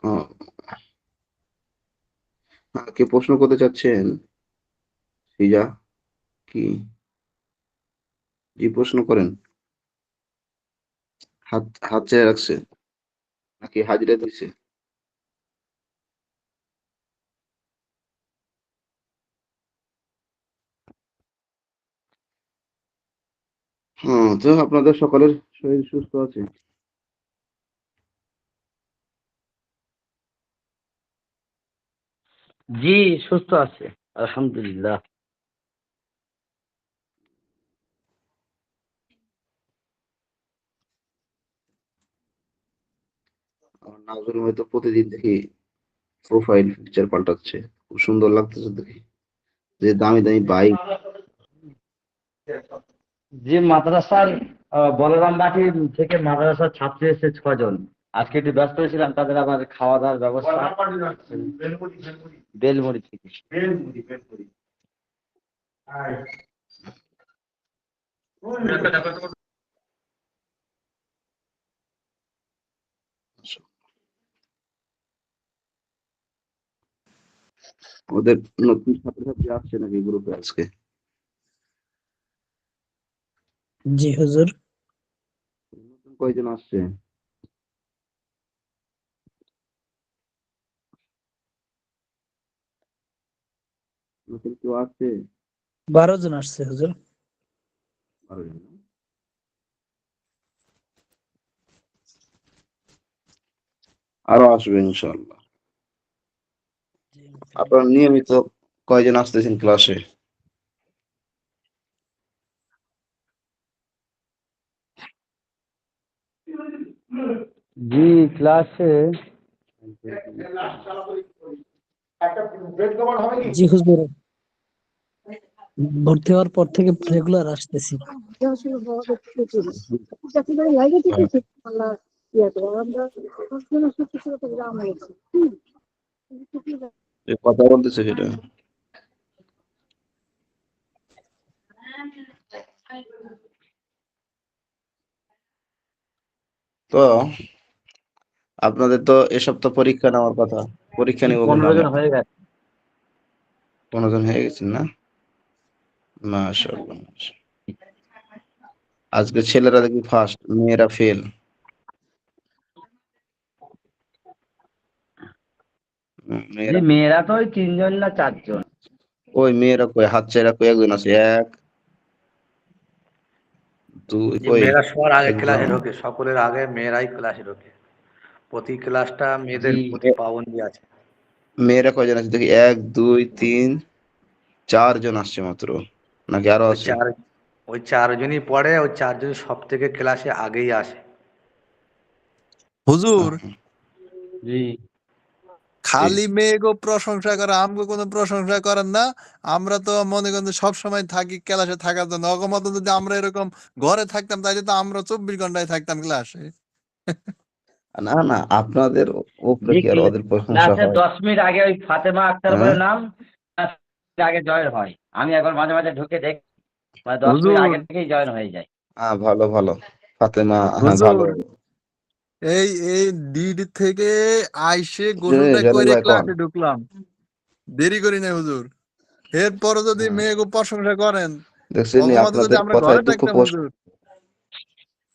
আহ, কে প্রশ্ন করতে চাচ্ছেন? সিজা কি? জি, প্রশ্ন করেন। হাত হাত চেয়ে রাখছে নাকি হাজিরা দিচ্ছে? হ্যাঁ, তো আপনাদের সকলের শরীর সুস্থ আছে? জি, সুস্থ আছে আলহামদুলিল্লাহ। আমার নাজরুল ভাই তো প্রতিদিন দেখি প্রোফাইল পিকচার পাল্টাচ্ছে, খুব সুন্দর লাগতেছে দেখি, যে দামি দামি বাইক। যে মাদ্রাসার বলরাম বাটি থেকে মাদ্রাসার ছাত্র এসেছে 6 জন। আজকে একটু ব্যস্ত ছিলাম, তাদের আবার খাওয়া দাওয়ার ব্যবস্থা বেলমুড়ি থেকে। ওদের নতুন ছাত্রছাত্রী আসছে নাকি গ্রুপে আজকে? জি হুজুর। নতুন কয়জন আসছে? নতুন কেউ আসছে? 12 জন আসছে হুজুর। 12 জন না? আরো আসবে ইনশাআল্লাহ। আপনারা নিয়মিত কয়জন আসতেছেন ক্লাসে? জি, ক্লাসে জি হুজুর, ভর্তি হওয়ার পর থেকে রেগুলার আসতেছি। যে কথা বলতেছে সেটা। তো আপনাদের তো এ সপ্তাহ পরীক্ষা নেওয়ার কথা, পরীক্ষা নিব কিন্তু 15 জন আমরা। হয়ে গেছে। 15 জন হয়ে গেছেন না? মাশাআল্লাহ, মাশাআল্লাহ। আজকে ছেলেরা দেখি ফার্স্ট, মেয়েরা ফেল। জি, মেয়েরা, মেয়েরা তো ওই 3 জন না 4 জন। ওই মেয়েরা কই? হাত ছেড়া কই? একজন আছে, এক, দুই, যে কই? মেয়েরা সবার আগে একজন। ক্লাসে ঢোকে, সকলের আগে মেয়েরাই ক্লাসে ঢোকে। প্রতি ক্লাসটা মেয়েদের জি, প্রতি পাবন্দি আছে। মেয়েরা কয়জন আছে দেখি? এক, দুই, তিন, 4 জন আসছে মাত্র, নাকি আরো ওই আছে? চার ওই চারজনই পড়ে, ওই চারজনই সব থেকে ক্লাসে আগেই আসে। হুজুর, জি। জি। খালি মেয়েগো প্রশংসা করে, আমগো কোনো প্রশংসা করেন না। আমরা তো মনে করেন যে সবসময় থাকি ক্লাসে থাকার জন্য। অগমত যদি আমরা এরকম ঘরে থাকতাম তাহলে তো আমরা 24 ঘন্টায় থাকতাম ক্লাসে। না, না, আপনাদের উপরে জি, কি আর ওদের প্রশংসা ক্লাসে হয়? 10 মিনিট আগে ওই ফাতেমা আক্তার হ্যাঁ? বলে নাম, ক্লাস আগে জয়েন হয়। আমি একবার মাঝে মাঝে ঢুকে দেখি, মানে 10 মিনিট হুজুর, আগে থেকেই জয়েন হয়ে যায়। ভালো, ভালো। ফাতেমা, হ্যাঁ, ভালো। হুজুর, এই এই ডিডি থেকে আইসে যে গোসলটা জলিল করে ভাই কন? ক্লাসে ঢুকলাম। দেরি করি না হুজুর। এরপরও যদি হ্যাঁ, মেয়েগো প্রশংসা করেন, দেখছেন নি অগমতে যদি আপনাদের আমরা কথায় ঘরে দুঃখ থাকতাম কষ্ট। হুজুর।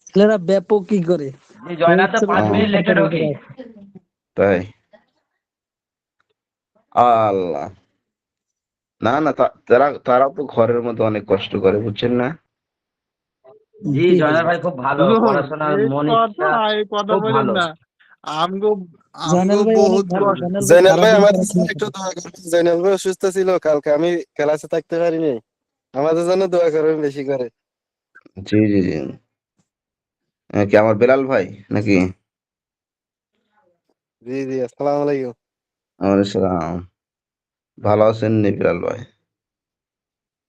ছেলেরা ব্যাপক কি করে জি, জয়েন হতে ছেলেরা 5 মিনিট লেটে তাড়াতাড়ি ঢোকে। করে আসে। তাই? আল্লাহ! না, না, তারাও তো ঘরের মধ্যে অনেক কষ্ট করে, বুঝছেন না? জি, জি জয়নাল হুজুর। ভাই খুব ভালো, হুজুর, পড়াশোনার এই মন কথা ইচ্ছা এই কথা খুব বলেন ভালো। না। আমগো আমগো জয়নাল ভাই অনেক বহুত ভালো। কষ্ট। জয়নাল ভাই জয়নাল ভাই সারাদিন আমাদের পড়াশোনা জন্য একটু করে। দোয়া করবেন। জয়নাল ভাই অসুস্থ ছিল কালকে, আমি ক্লাসে থাকতে পারিনি। আমাদের জন্য দোয়া করবেন বেশি করে। জি, জি, জি। কি আমার বেলাল ভাই নাকি? জি জি, আসসালামু আলাইকুম। ওয়ালাইকুম আসসালাম। ভালো আছেন নি বেলাল ভাই?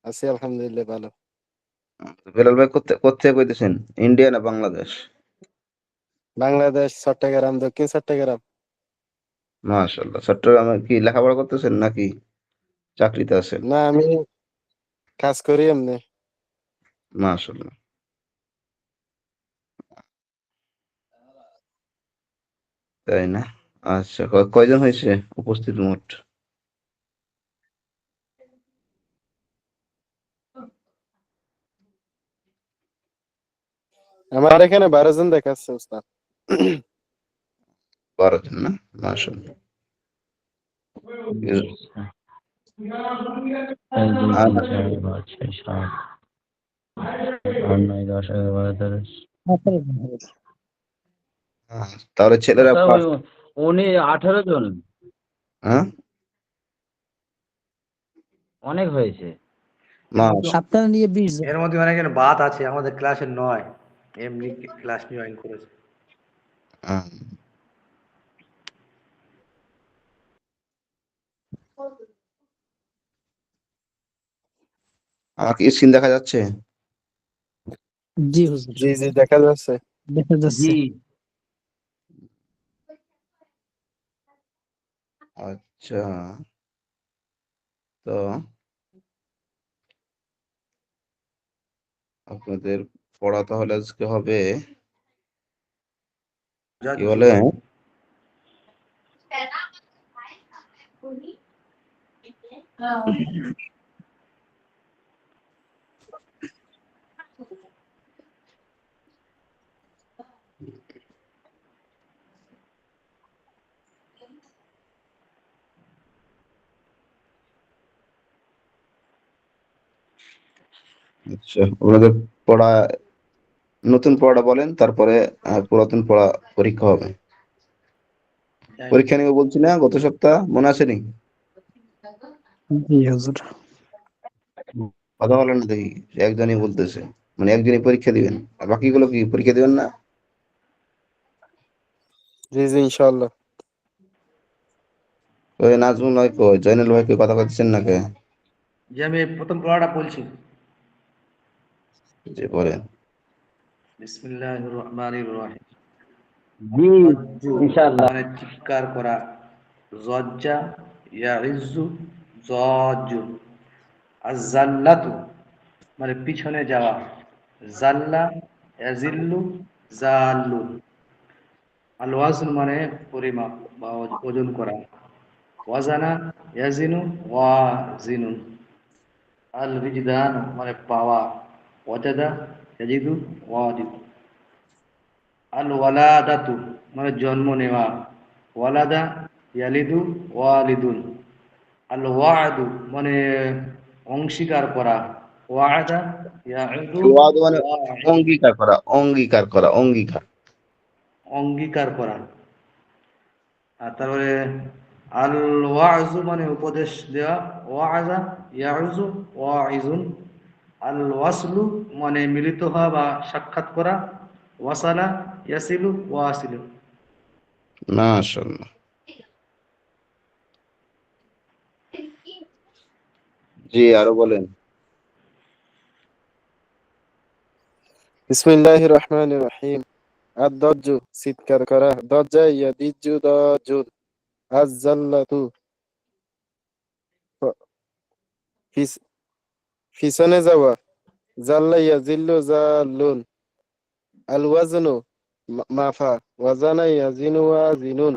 আছি আলহামদুলিল্লাহ ভালো। বেলাল ভাই কোত্থেকে কইতেছেন? ইন্ডিয়া না বাংলাদেশ? বাংলাদেশ, চট্টগ্রাম, দক্ষিণ চট্টগ্রাম। মাশাআল্লাহ। চট্টগ্রামে কি লেখাপড়া করতেছেন নাকি চাকরিতে আছেন? না, আমি কাজ করি এমনি। মাশাআল্লাহ। তাই না? আচ্ছা, কয়জন হয়েছে উপস্থিত মোট? আমার এখানে 12 জন দেখাচ্ছে উস্তাদ। 12 জন না? মাশাআল্লাহ। এক দুই আর তিন চার পাঁচ ছয় সাত আট নয় 10 11 12 13 তাহলে ছেলেরা আচ্ছা পাঁচ। উনি 18 জন হ্যাঁ, অনেক হয়েছে। আপনারা নিয়ে 20 জন। এর মধ্যে অনেকের বাদ আছে, আমাদের ক্লাসে নয়, এমনি ক্লাস জয়েন করেছে। হ্যাঁ। আমাকে স্ক্রিন দেখা যাচ্ছে? জি হুজুর, জি জি দেখা যাচ্ছে। দেখা যাচ্ছে। জি আচ্ছা, তো আপনাদের পড়া তাহলে আজকে হবে কি বলে আচ্ছা, আপনাদের পড়া নতুন পড়াটা বলেন, তারপরে পুরাতন পড়া পরীক্ষা হবে। পরীক্ষা নিবে বলছি না গত সপ্তাহ, মনে আছে নি? জি হুজুর। কথা বলেন না দেখি, একজনই বলতেছে, মানে একজনই পরীক্ষা দিবেন আর বাকিগুলো কি পরীক্ষা দিবেন না? জি জি ইনশাআল্লাহ। ওই নাজমুল ভাই কই, জয়নুল ভাই কই, কথা বলছেন না কে? যে আমি প্রথম পড়াটা বলছি। যে বলেন। বিসমিল্লাহির রহমানির রহিম। জি জজ্জু ইনশাআল্লাহ। মানে চিৎকার করা, জজ্জা ইয়াইজ্জু জজ্জু, আজ-জাল্লাতু মানে পিছনে যাওয়া, জাল্লা ইয়াজিল্লু জাল্লুন, আল ওয়াজন মানে পরিমাপ বা ওজন করা, ওয়াজানা ইয়াজিনু ওয়াজিনুন, আল বিজদান মানে পাওয়া, ওয়াজাদা ইয়াজিদু ওয়াজিদ, আল ওয়ালাদাতু মানে জন্ম নেওয়া, ওয়ালাদা ইয়ালিদু ওয়ালিদুন, আল ওয়াদু মানে অংশীকার করা, ওয়াদা ইয়াউদু ওয়াদ মানে ওয়াইদুন অঙ্গীকার করা, অঙ্গীকার করা, অঙ্গীকার। অঙ্গীকার করা। আর তারপরে আল ওয়াজু মানে উপদেশ দেওয়া, ওয়াজা ইয়াউজু ওয়াইজুন, আল ওয়াসলু মানে মিলিত হওয়া বা সাক্ষাৎ করা, ওয়াসালা ইয়াসিলু ওয়াসিলু। মাশাআল্লাহ। জি, আরো বলেন। বিসমিল্লাহির রহমানির রহিম। আদ-দজ্জু চিৎকার করা, দজ্জা ইয়াদিজ্জু দজ্জুন, আজ-জাল্লাতু ফিস- পিছনে যাওয়া, জাল্লা ইয়াজিল্লু জাল্লুন, আল ওয়াজনু মাফা, ওয়াজানা ইয়াজিনু ওয়াজিনুন,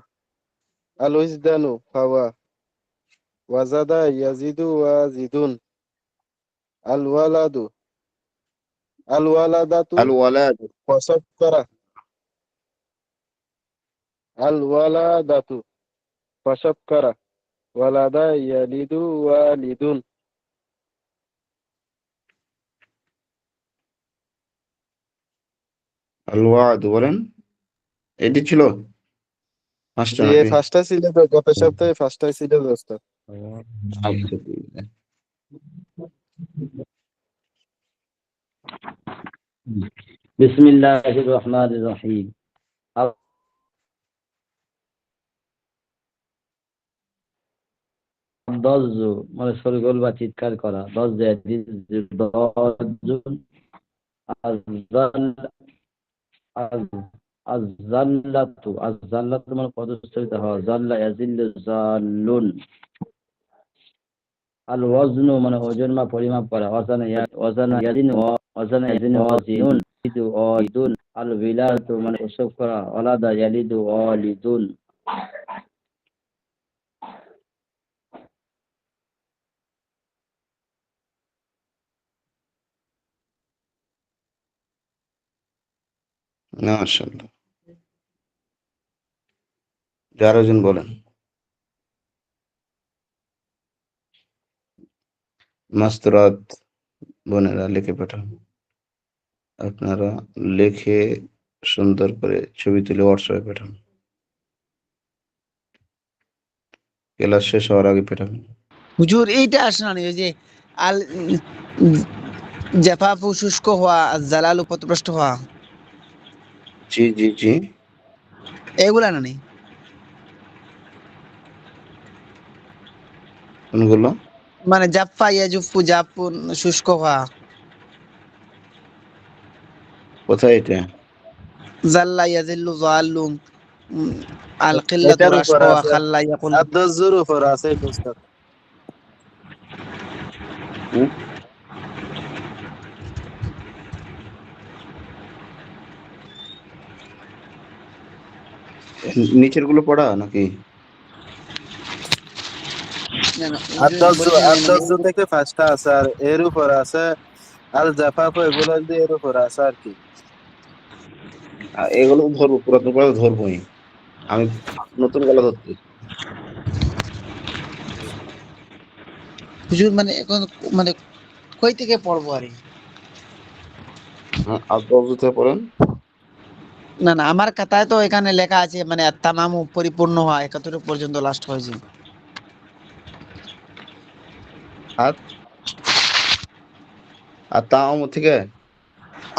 আল উজদানু পাওয়া, ওয়াজাদা ইয়াজিদু ওয়াজিদুন, আল ওয়ালাদু আল ওয়ালাদাতু আল ওয়ালাদ। প্রসব করা, আল ওয়ালাদাতু প্রসব করা, ওয়ালাদা ইয়ালিদু ওয়ালিদুন। আল ওয়াদ বলেন। এটি ছিল পাঁচটা জি এই নাকি? ফার্স্টটা ছিল তো, গত সপ্তাহে ফার্স্টটাই ছিল দোস্ত। আচ্ছা, ঠিক আছে। বিসমিল্লাহির রহমানির রহিম। দজ্জু মানে শোরগোল বা চিৎকার করা, দজ্জা দজ্জুন, আজ-জাল্লাতু মানে পদচ্যুত হওয়া, জাল্লা ইয়াজিল্লু জাল্লুন, আল ওয়াজনু মানে ওজন বা পরিমাপ করা, ওয়াজানা ইয়াজিনু ওয়াজিনুন, ইয়াজিদু ওয়াজিদুন, আল বিলাদু মানে প্রসব করা, ওয়ালাদা ইয়ালিদু ওয়ালিদুন, মাশাআল্লাহ। 11 জন বলেন। মাস্তুরাত বোনেরা লিখে পাঠান। আপনারা লিখে সুন্দর করে ছবি তুলে হোয়াটসঅ্যাপে পাঠান। ক্লাস শেষ হওয়ার আগে পাঠান। হুজুর এইটা আসে না ওই যে আল জাফাফু শুষ্ক হওয়া আর জালালু পথভ্রষ্ট হওয়া জি জি জি। এগুলা না নেই কোনগুলো? মানে জাফা ইয়াজুফু জাফু শুষ্ক হওয়া কোথায় এটা? জাল্লা ইয়াজিল্লু জাল্লু আল কিল্লাতু এটার হ্রাস উপর পাওয়া আছে, খাল্লা ইয়াকুল আদ-দজ্জুর উপর আছে এটা উস্তাদ। হুম? নিচের গুলো পড়া নাকি? না না হুজুর আদ-দজ্জু বলছেন মানে আদ-দজ্জু থেকে ফার্স্টটা আছে আর এর উপর আছে আল জাফাফ, এগুলো দিয়ে এর উপর আছে আর কি। এগুলো ধরবো, পুরাতন গুলো ধরবোই। আমি নতুন গুলো ধরছি। হুজুর মানে এখন মানে কই থেকে পড়বো আরে আব্দুতে পড়েন। না না আমার খাতায় তো এখানে লেখা আছে মানে তামামু পরিপূর্ণ হওয়া 71 পর্যন্ত লাস্ট হয়েছে আর আর তাম থেকে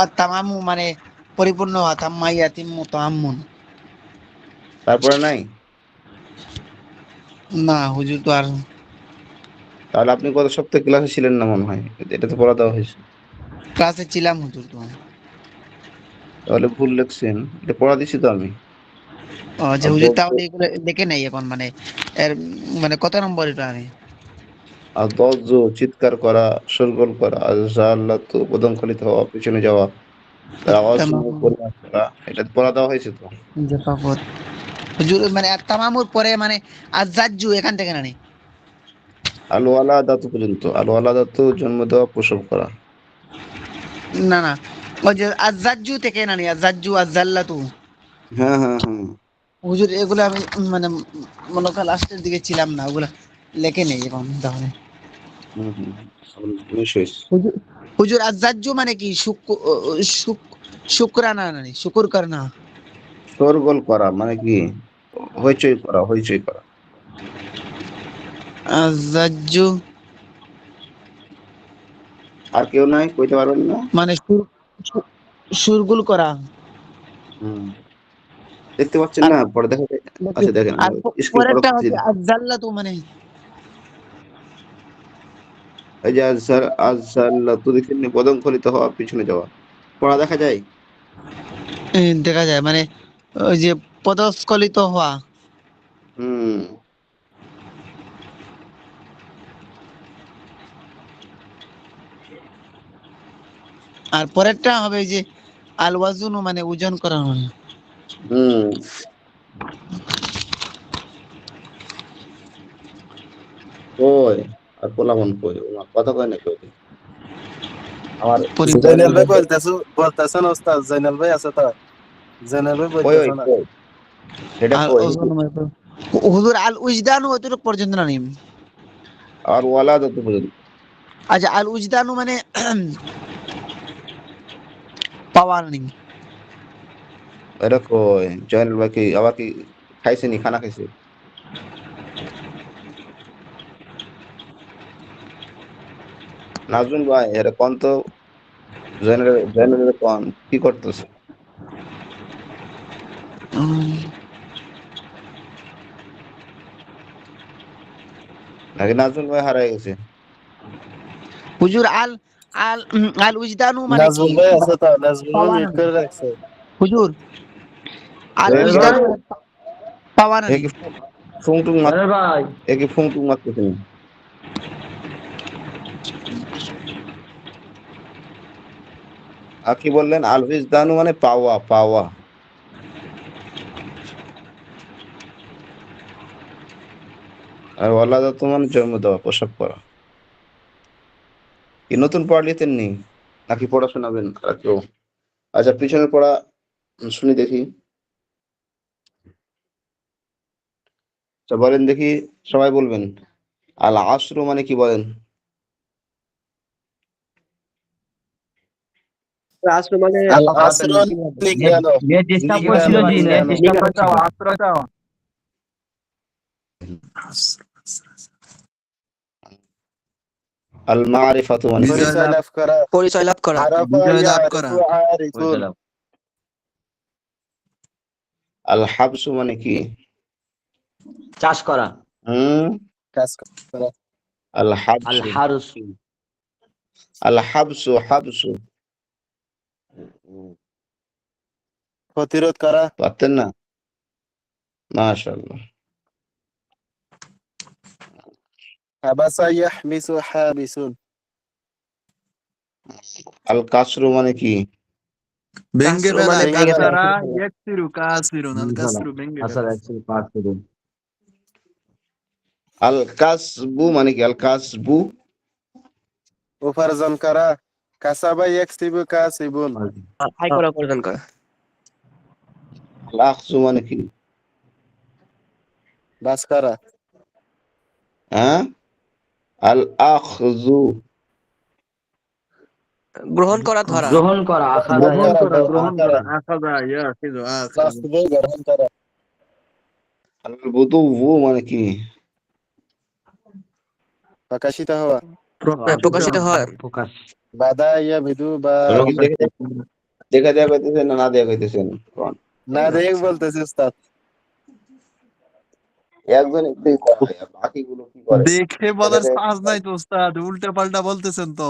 আর তামামু মানে পরিপূর্ণ হওয়া তাম্মা ইয়াতিম্মু তাম্মুন তারপরে নাই। না হুজুর তো আর তাহলে আপনি গত সপ্তাহে ক্লাসে ছিলেন না মনে হয়, এটা তো পড়া দেওয়া হয়েছে। ক্লাসে ছিলাম হুজুর তো তাহলে ভুল লিখছেন, এটা পড়া দিছি তো আমি। যে হুজুর তাহলে এগুলো দেখে নেই এখন মানে এর মানে কত নম্বর এটা আমি আর দজ্জ চিৎকার করা, শোরগোল করা, আল্লাহ প্রদমখলিত হওয়া, পিছনে যাওয়া, তার আওয়াজ শুনে তামামু পরিমাপ করা, এটা পড়া দেওয়া হয়েছে তো। জাফাফত হুজুর মানে আর তামামুর পরে মানে আজাজ্জু এখান থেকে না নেই আলো আলা দাতু পর্যন্ত, আলো আলা দাতু জন্ম দেওয়া, প্রসব করা। না না ওই যে আজাজ্জু থেকে না নেই আজাজ্জু আজাল্লাতু হ্যাঁ হ্যাঁ হ্যাঁ। হুজুর এগুলো আমি মানে মনে করেন লাস্টের দিকে ছিলাম না ওগুলা লেখে নেই এখন তাহলে হুম হুম হুম। মিস হয়েছে। হুজুর হুজুর আজাজ্জু মানে কি শুকরানা না নেই শুকুর করনা শোরগোল করা মানে কি? হইচই করা, হইচই করা। আজাজ্জু আর কেউ নাই কইতে পারবেন না? মানে সুরগুল করা হুম। দেখতে পাচ্ছেন আর না? পরে দেখা যায়। আচ্ছা দেখেন, আর স্ক্রিন পরেরটা করতেছি। হচ্ছে আজাল্লাতু মানে এই যে আজসাল্লাতু দেখছেন না? প্রদমখলিত হওয়া, পিছনে যাওয়া। পড়া দেখা যায়? দেখা যায় মানে ওই যে পদস্খলিত হওয়া হুম। আর পরেরটা হবে যে আল ওয়াজুনু মানে ওজন করা মানে হুম। কই আর পোলাপন কই? ওমা কথা কয় না কেউ। আমার পরিপূর্ণ জয়নাল জয়নাল ভাই ভাই বলতেছেন ওস্তাদ, জয়নাল ভাই আছে তো, জয়নাল ভাই কই, ওই বলতেছেন কই এটা আর কই? ওজন মানে হুজুর আল উজদানু অতটুকু পর্যন্ত না নিম আর ওয়ালা যত পর্যন্ত। আচ্ছা আল উজদানু মানে পাওয়ার নিম এটা কই? জয়নাল ভাই কি আবার কি খাইছে নি? খানা খাইছে? নাজমুল ভাই এটা কোন তো। জয়নাল কোন কি করতেছে? নাকি নাজমুল ভাই হারায় গেছে? হুজুর আল আল আল উজদানু মানে কি নাজমুল ভাই আছে তো, নাজমুল ভাই পাওয়া মিউট না করে রাখছে। হুজুর আল জয়নাল ভাই উজদানু পাওয়া না এ কি ফুং টুং মার, জানেন ভাই এ কি ফুং টুং মারতেছে নি? আর কি বললেন? আলভিস দানু মানে পাওয়া, পাওয়া। আর ওয়ালাদা তো মানে জন্ম দেওয়া, প্রসব করা। কি নতুন পড়া নিতেন নি নাকি পড়া শোনাবেন আর কেউ? আচ্ছা, পিছনের পড়া শুনি দেখি। আচ্ছা বলেন দেখি, সবাই বলবেন। আল আসরু মানে কি বলেন? আসর মানে আল আসর গেল, নেট ডিস্টার্ব দিকে করছিল গেল, জি, দিকে নেট গেল। ডিস্টার্ব করছিল। আল মারিফাতু মানে কি? বিজয় পরিচয় লাভ, লাভ করা, পরিচয় লাভ করা, আরাফা বিজয় লাভ করা। ইয়ারিফু আরিফুন, আল হাবসু মানে কি? চাষ করা। কাজ করা, আল আল হাবসু, হারসু। আল হাবসু, হাবসু প্রতিরোধ করা, পারতেন না? মাশাআল্লাহ। হাবাসা ইয়াহবিসু হাবিসুন, আল কাসরু মানে কি? ভেঙ্গে কাসরু ফেলা, মানে ভেঙে ভেঙে ফেলা, কাসারা ফেলা, ইয়াকসিরু কাসিরুন, আল কাসরু ভেঙ্গে আচ্ছা, ফেলা। একশো পাঁচ করুন। আল কাসবু মানে কি? আল কাসবু, উপার্জন করা, কাসাবা ইয়াকসিবু কাসিবুন, আয় করা, উপার্জন করা, আল আখজু মানে কি? বাস করা, হ্যাঁ, আল আখজু, গ্রহণ করা, ধরা, গ্রহণ করা, আখাদা গ্রহণ করা, গ্রহণ গ্রহণ করা, করা, আখাদা ইয়াখিযু আখিযু। লাফজে গ্রহণ করা, আল বুদুউ মানে কি? প্রকাশিত হওয়া, প্রকাশিত হয়, প্রকাশ। বাদা ইয়া ভিদু বা রোগী দেখা দেয়া কইতেছেন না দেয়া কইতেছেন? কোন না দেখ বলতেছি উস্তাদ। একজন একটুই করে, বাকিগুলো কি করে? দেখে দেখা বলার দেয়া চান্স নাই তো উস্তাদ, উল্টা পাল্টা বলতেছেন তো।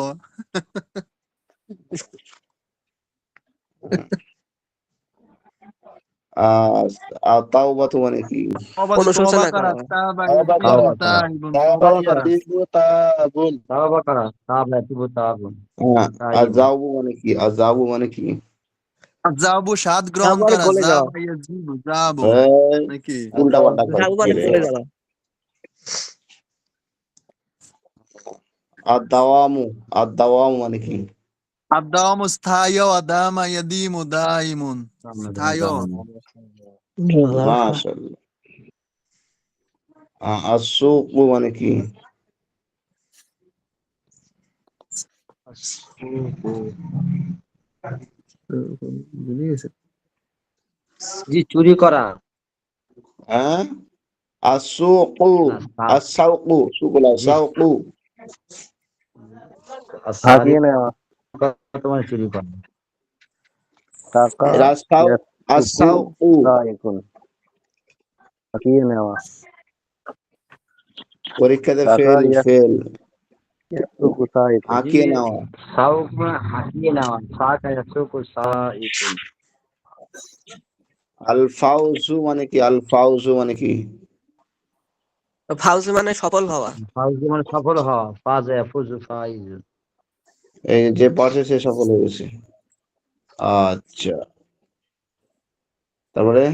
তাওবাতু মানে কি? তওবা অনুশোচনা করা, করা, তাবা তাওবা ইয়াতিবু করা, তাইবুন, তাওবা তওবা করা। ইয়াতিবু তাবুন, তাওবা করা, তাবা তিবু তাবুন। আযাবু মানে কি? আযাবু মানে কি? যাবু স্বাদ গ্রহণ যাবো মানে করা, গলে যাওয়া, যাবা ইয়াজিবু যাবু এই, নাকি? উল্টা পাল্টা কয় যাবো কি মানে রে? গলে যাওয়া, আদ-দাওয়ামু, আদ-দাওয়ামু মানে কি? আদামু স্থায়ী, আদামা ইয়াদিমু দাইমুন, স্থায়ী। মাশাআল্লাহ। আসুকু মানে কি? জি, চুরি করা। হ্যাঁ, আসুকু, না, আসাউকু, সুকুলা জি, সাউকু, হাকিয়ে নেওয়া, তোমার চুরি করা। টাকা রাসাউ, ইয়াসুকু আসাউকু, সাইকুন, হাকিয়ে নেওয়া, পরীক্ষাতে টাকা ফেল, ফেল, ইয়াসুকু সাইকুন, হাঁকিয়ে নেওয়া। সাউক মানে হাঁকিয়ে নেওয়া, সাক ইয়াসুকু সাইকুন। আল ফাউজু মানে কি? আল ফাউজু মানে কি? ফাউজ মানে সফল হওয়া, ফাউজ মানে সফল হওয়া, ফাজ ইয়াফুজু ফাইজ। এই যে পারছে সে সফল হয়েছে। আচ্ছা, তারপরে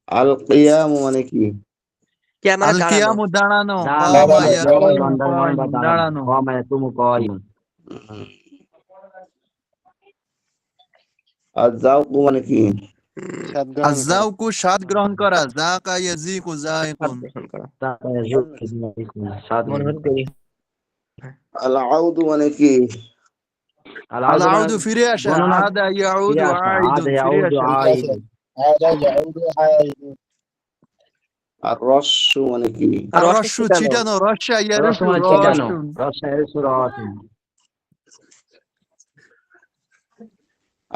আল কিয়ামু মানে কি? কে মানে আল দাঁড়ানো, কিয়ামু দাঁড়ানো, দাঁড়ানো, কামা দাঁড়ানো, ইয়াকুমু বান্দার মানে বা কায়িমুন, দাঁড়ানো, দাঁড়ানো। কামা ইয়াকুমু কায়িমুন। উম, আযাউকু মানে কি? স্বাদ গ্রহণ করা, আযাউকু স্বাদ গ্রহণ করা, যাকা ইয়াজিকু স্বাদ যায়কুন। গ্রহণ করা, তাকা ইয়াজুকু স্বাদ মনে গ্রহণ হয় করা। দেরি, আল আউদু মানে কি? আল আল আউদু মানে আউদু ফিরে আসা, গণনা, আদা ফিরে ইয়াউদু আসা, আদ আইদুন, ফিরে ইয়াউদু আসা। ঠিক আছে, আইদুন। আদা ইয়াউদু আইদুন, আর রস্সু মানে কি? আর আর রসে রস্যু ছিটানো, ছিটানো, রস্যা রস ইয়ারুসু মানে ছিটানো, রস্যুন। রস ইয়ারুসু রসুন।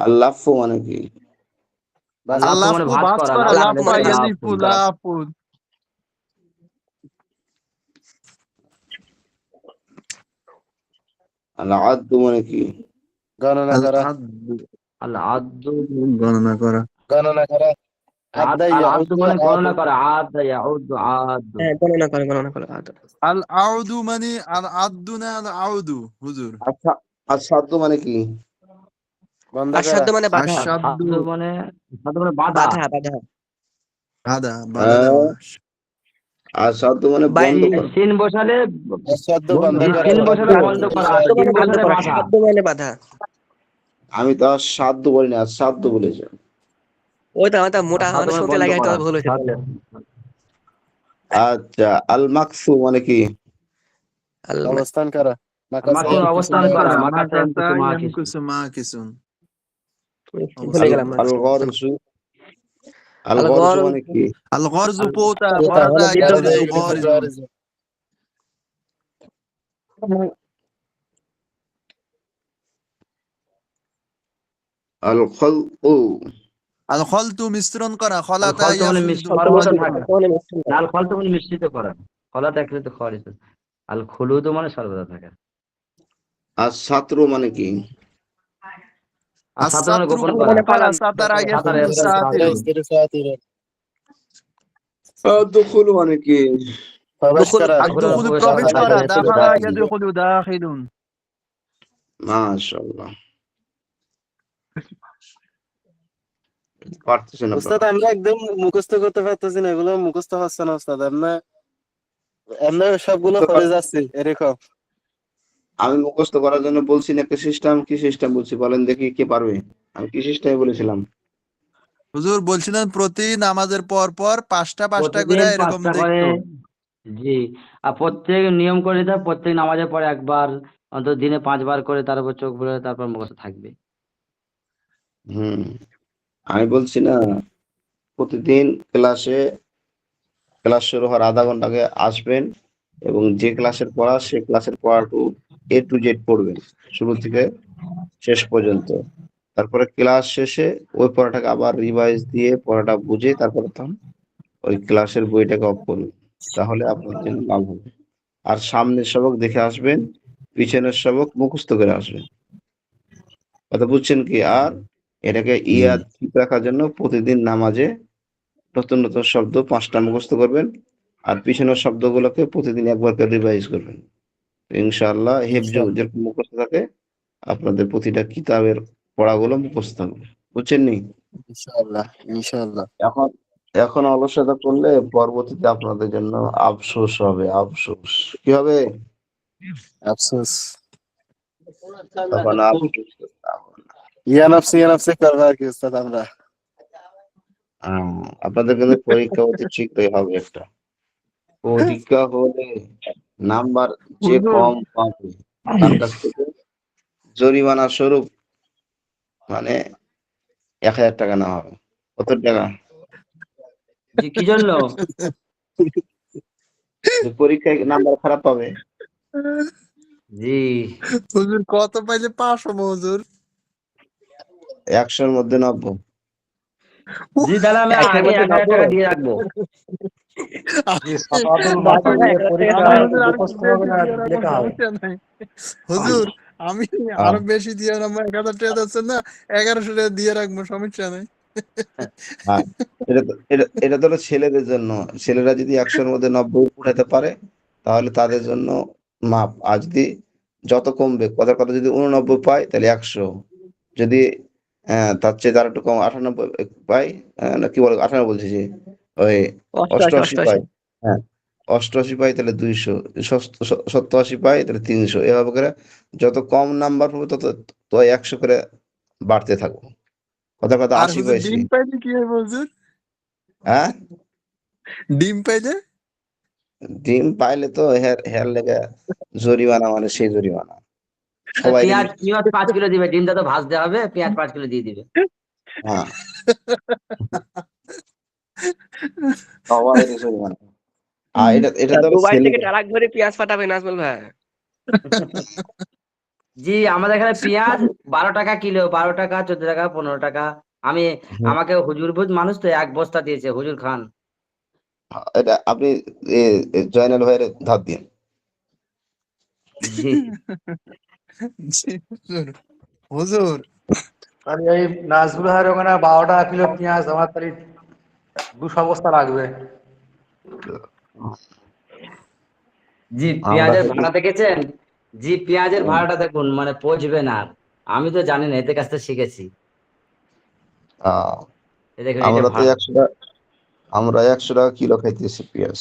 আর লাফু মানে কি? বাস লাফু মানে আলাফু ভাঁজ বাস করা, করা, লাফু লাফ মানে লাফা মানে ভাঁজ, ইয়ালিফু লাফুন। লাফুন। আর আদ্দু মানে কি? গণনা আল করা, আদু, আল আদু, গণনা করা। গণনা করা, আদা আল আদু ইয়াউদু মানে গণনা আদুন, করা, আদ ইয়াউদু আদু। হ্যাঁ গণনা করে, গণনা করে, আল আউদু মানে আল আদু না আল আউদু হুজুর। আচ্ছা, আর সাদ্দু মানে কি? বন্ধ আর করা, সাধ্য মানে বাধা, আসাদু, সাদু মানে বাধা। বাধা, বাধা, বাধা, বাধা হ্যাঁ, দেওয়া। আর সাধ্য মানে বন্ধ করা। সিন বসালে অসাধ্য বন্ধ জি, করা, সিন বসালে বন্ধ করা, সাধ্য সিন মানে বন্ধ বসালে করা, বাধা। সাধ্য মানে বাধা। আমি তো আর সাধ্য বলিনি, আর সাধ্য বলেছি। ওই তো আমার মোটা সাধ্য মানে মানে শুনতে বন্ধ লাগে হয়তো করা। ভুল হয়েছে তাহলে। আচ্ছা, আল মাকসু মানে কি? অবস্থান করা। মাকসুদ অবস্থান করা, মাকাসান কুসুমা কিছু। ইয়ামকুসু মাকিসুন। ভুলে গেলাম না। আল গরজু, আল আল গরজু গর মানে কি? আল গরজু পোতা, এটা হলো গরাজা ইয়ারজু বিদ্যুৎ গরিজুন। আল খলকু, আল খলতু মিশ্রণ করা, খলাতা খলতু মানে ইয়াখলুতু সর্বদা খলতু। থাকা। মানে মিশ্রণ করা। আল খলতু মানে মিশ্রিত করা, খলাতে একলিত খরিত। আল খুলুদু মানে সর্বদা থাকা। আর ছাত্র মানে কি? আর সাথে মানে আস-সাতরু গোপন করা। মানে গোপন করা, পালান। সাতারা সাতারে ইয়াসতুরু সাতিরুন। দুখুল মানে কি? প্রবেশ দুখুল করা। দুখুল আদ-দুখুলু প্রবেশ প্রবেশ করা। করা, দাখিল, দাখালা দাখিল। ইয়াদখুলু দাখিলুন। মাশাআল্লাহ, পারতেছেন উস্তাদ আপনারা। আমরা একদম মুখস্থ করতে পারতেছি না, এগুলো মুখস্থ হচ্ছে না উস্তাদ। আমরা আমরা সবগুলো করে যাচ্ছি এরকম। আমি মুখস্থ করার জন্য বলছি না, একটা সিস্টেম, কি সিস্টেম বলছি বলেন দেখি, কে পারবে? আমি কি সিস্টেম বলেছিলাম? হুজুর বলছিলেন প্রতি নামাজের পর পর পাঁচটা পাঁচটা করে প্রতিদিন এরকম 5টা করে। দেখতো। জি। আর প্রত্যেক নিয়ম করে দিতে হবে, প্রত্যেক নামাজের পরে একবার, অন্তত দিনে 5 বার করে, তার উপর চোখ বুলে তারপর মুখস্থ থাকবে। হুম, আমি বলছি না, প্রতিদিন ক্লাস শুরু হওয়ার আধা ঘন্টা আগে আসবেন এবং যে ক্লাসের পড়া, সে ক্লাসের পড়াটু A to Z পড়বেন, শুরু থেকে শেষ পর্যন্ত। তারপরে ক্লাস শেষে ওই পড়াটাকে আবার রিভাইজ দিয়ে পড়াটা বুঝে তারপরে তখন ওই ক্লাসের বইটাকে অফ করবেন, তাহলে আপনার জন্য লাভ হবে। আর সামনের সবক দেখে আসবেন, পিছনের সবক মুখস্থ করে আসবেন। কথা বুঝছেন কি? আর এটাকে ইয়াদ ঠিক রাখার জন্য প্রতিদিন নামাজে নতুন নতুন শব্দ 5টা মুখস্থ করবেন, আর পিছনের শব্দগুলোকে প্রতিদিন একবার করে রিভাইজ করবেন। ইনশাআল্লাহ হেফজু ইনশাআল্লাহ, যেরকম মুখস্থ থাকে, আপনাদের প্রতিটা কিতাবের পড়াগুলো মুখস্থ থাকবে। বুঝছেন নি? ইনশাআল্লাহ, ইনশাআল্লাহ। এখন এখন অলসতা করলে পরবর্তীতে আপনাদের জন্য আফসোস হবে, আফসোস। কি হবে? আফসোস। তখন আফসোস করতে হবে না। ইয়া নফসি করবো আর কি উস্তাদ আমরা। আপনাদের কিন্তু পরীক্ষা অতি শীঘ্রই হবে একটা। পরীক্ষা হলে নাম্বার যে হুজুর কম পাবে তার কাছ থেকে জরিমানা স্বরূপ মানে 1000 টাকা নেওয়া হবে। কত টাকা? জি, কি জন্য? যে পরীক্ষায় নাম্বার খারাপ পাবে। জি। হুজুর কত পাইলে পাস হবো হুজুর? 100-র মধ্যে 90। জি, তাহলে আমি একটার আগে মধ্যে 1000 টাকা দিয়ে রাখবো। হুজুর আর একটু বেশি দিয়ে রাখবো, সমস্যা নাই। হুজুর আমি আরো বেশি দিয়ে রাখবো, 1000 টাকা দিচ্ছেন না, 1100 টাকা দিয়ে রাখবো, সমস্যা নাই। হ্যাঁ, এটা তো হলো ছেলেদের জন্য। ছেলেরা যদি 100-র মধ্যে 90 উঠাতে পারে তাহলে তাদের জন্য মাপ। আর যদি যত কমবে, কথার কথা, যদি 89 পায় তাহলে 100, যদি তার চেয়ে আর একটু কম 98 পায়, না কি বলে 98 বলছি, যে ওই 88 88 পায়, হ্যাঁ 88 পায় তাহলে 200, 87 পায় তাহলে 300, এভাবে করে যত কম নাম্বার পাবে তত তো 100 করে বাড়তে থাকবো। কথার কথা আর 80 হুজুর পাইছি, ডিম পাইলে কি হবে হুজুর? হ্যাঁ ডিম পাইলে? ডিম পাইলে তো হের লেগে জরিমানা, মানে সেই জরিমানা সবাই পেঁয়াজ 5 কিলো দিবে, ডিমটা তো ভাজতে হবে, পেঁয়াজ 5 কিলো দিয়ে দিবে। হ্যাঁ সবাই জরিমানা। আর এটা তো দুবাই থেকে ছেলেদের। ট্রাক ভরে পেঁয়াজ পাঠাবে নাজমুল ভাই। জি, আমাদের এখানে পেঁয়াজ 12 টাকা কিলো, 12 টাকা, 14 টাকা, 15 টাকা। আমাকে হুজুর বুঝ মানুষ তো 1 বস্তা দিয়েছে, হুজুর খান। এটা আপনি জয়নাল ভাইয়ের ধার দিন। জি। জি, হুজুর। হুজুর তাহলে এই নাজমুল ভাইয়ের ওখানে 12 টাকা কিলো পেঁয়াজ, আমার তাহলে 200 বস্তা লাগবে। জি, আমরা পেঁয়াজের যদি ভাড়া দেখেছেন? জি, পেঁয়াজের ভাড়াটা দেখুন, মানে পচবে না আর। আমি তো জানি না, এদের কাছ থেকে শিখেছি। আহ, এই দেখুন, এটা আমরা তো ভাড়া। 100 টাকা, আমরা 100 টাকা কিলো খাইতেছি পেঁয়াজ।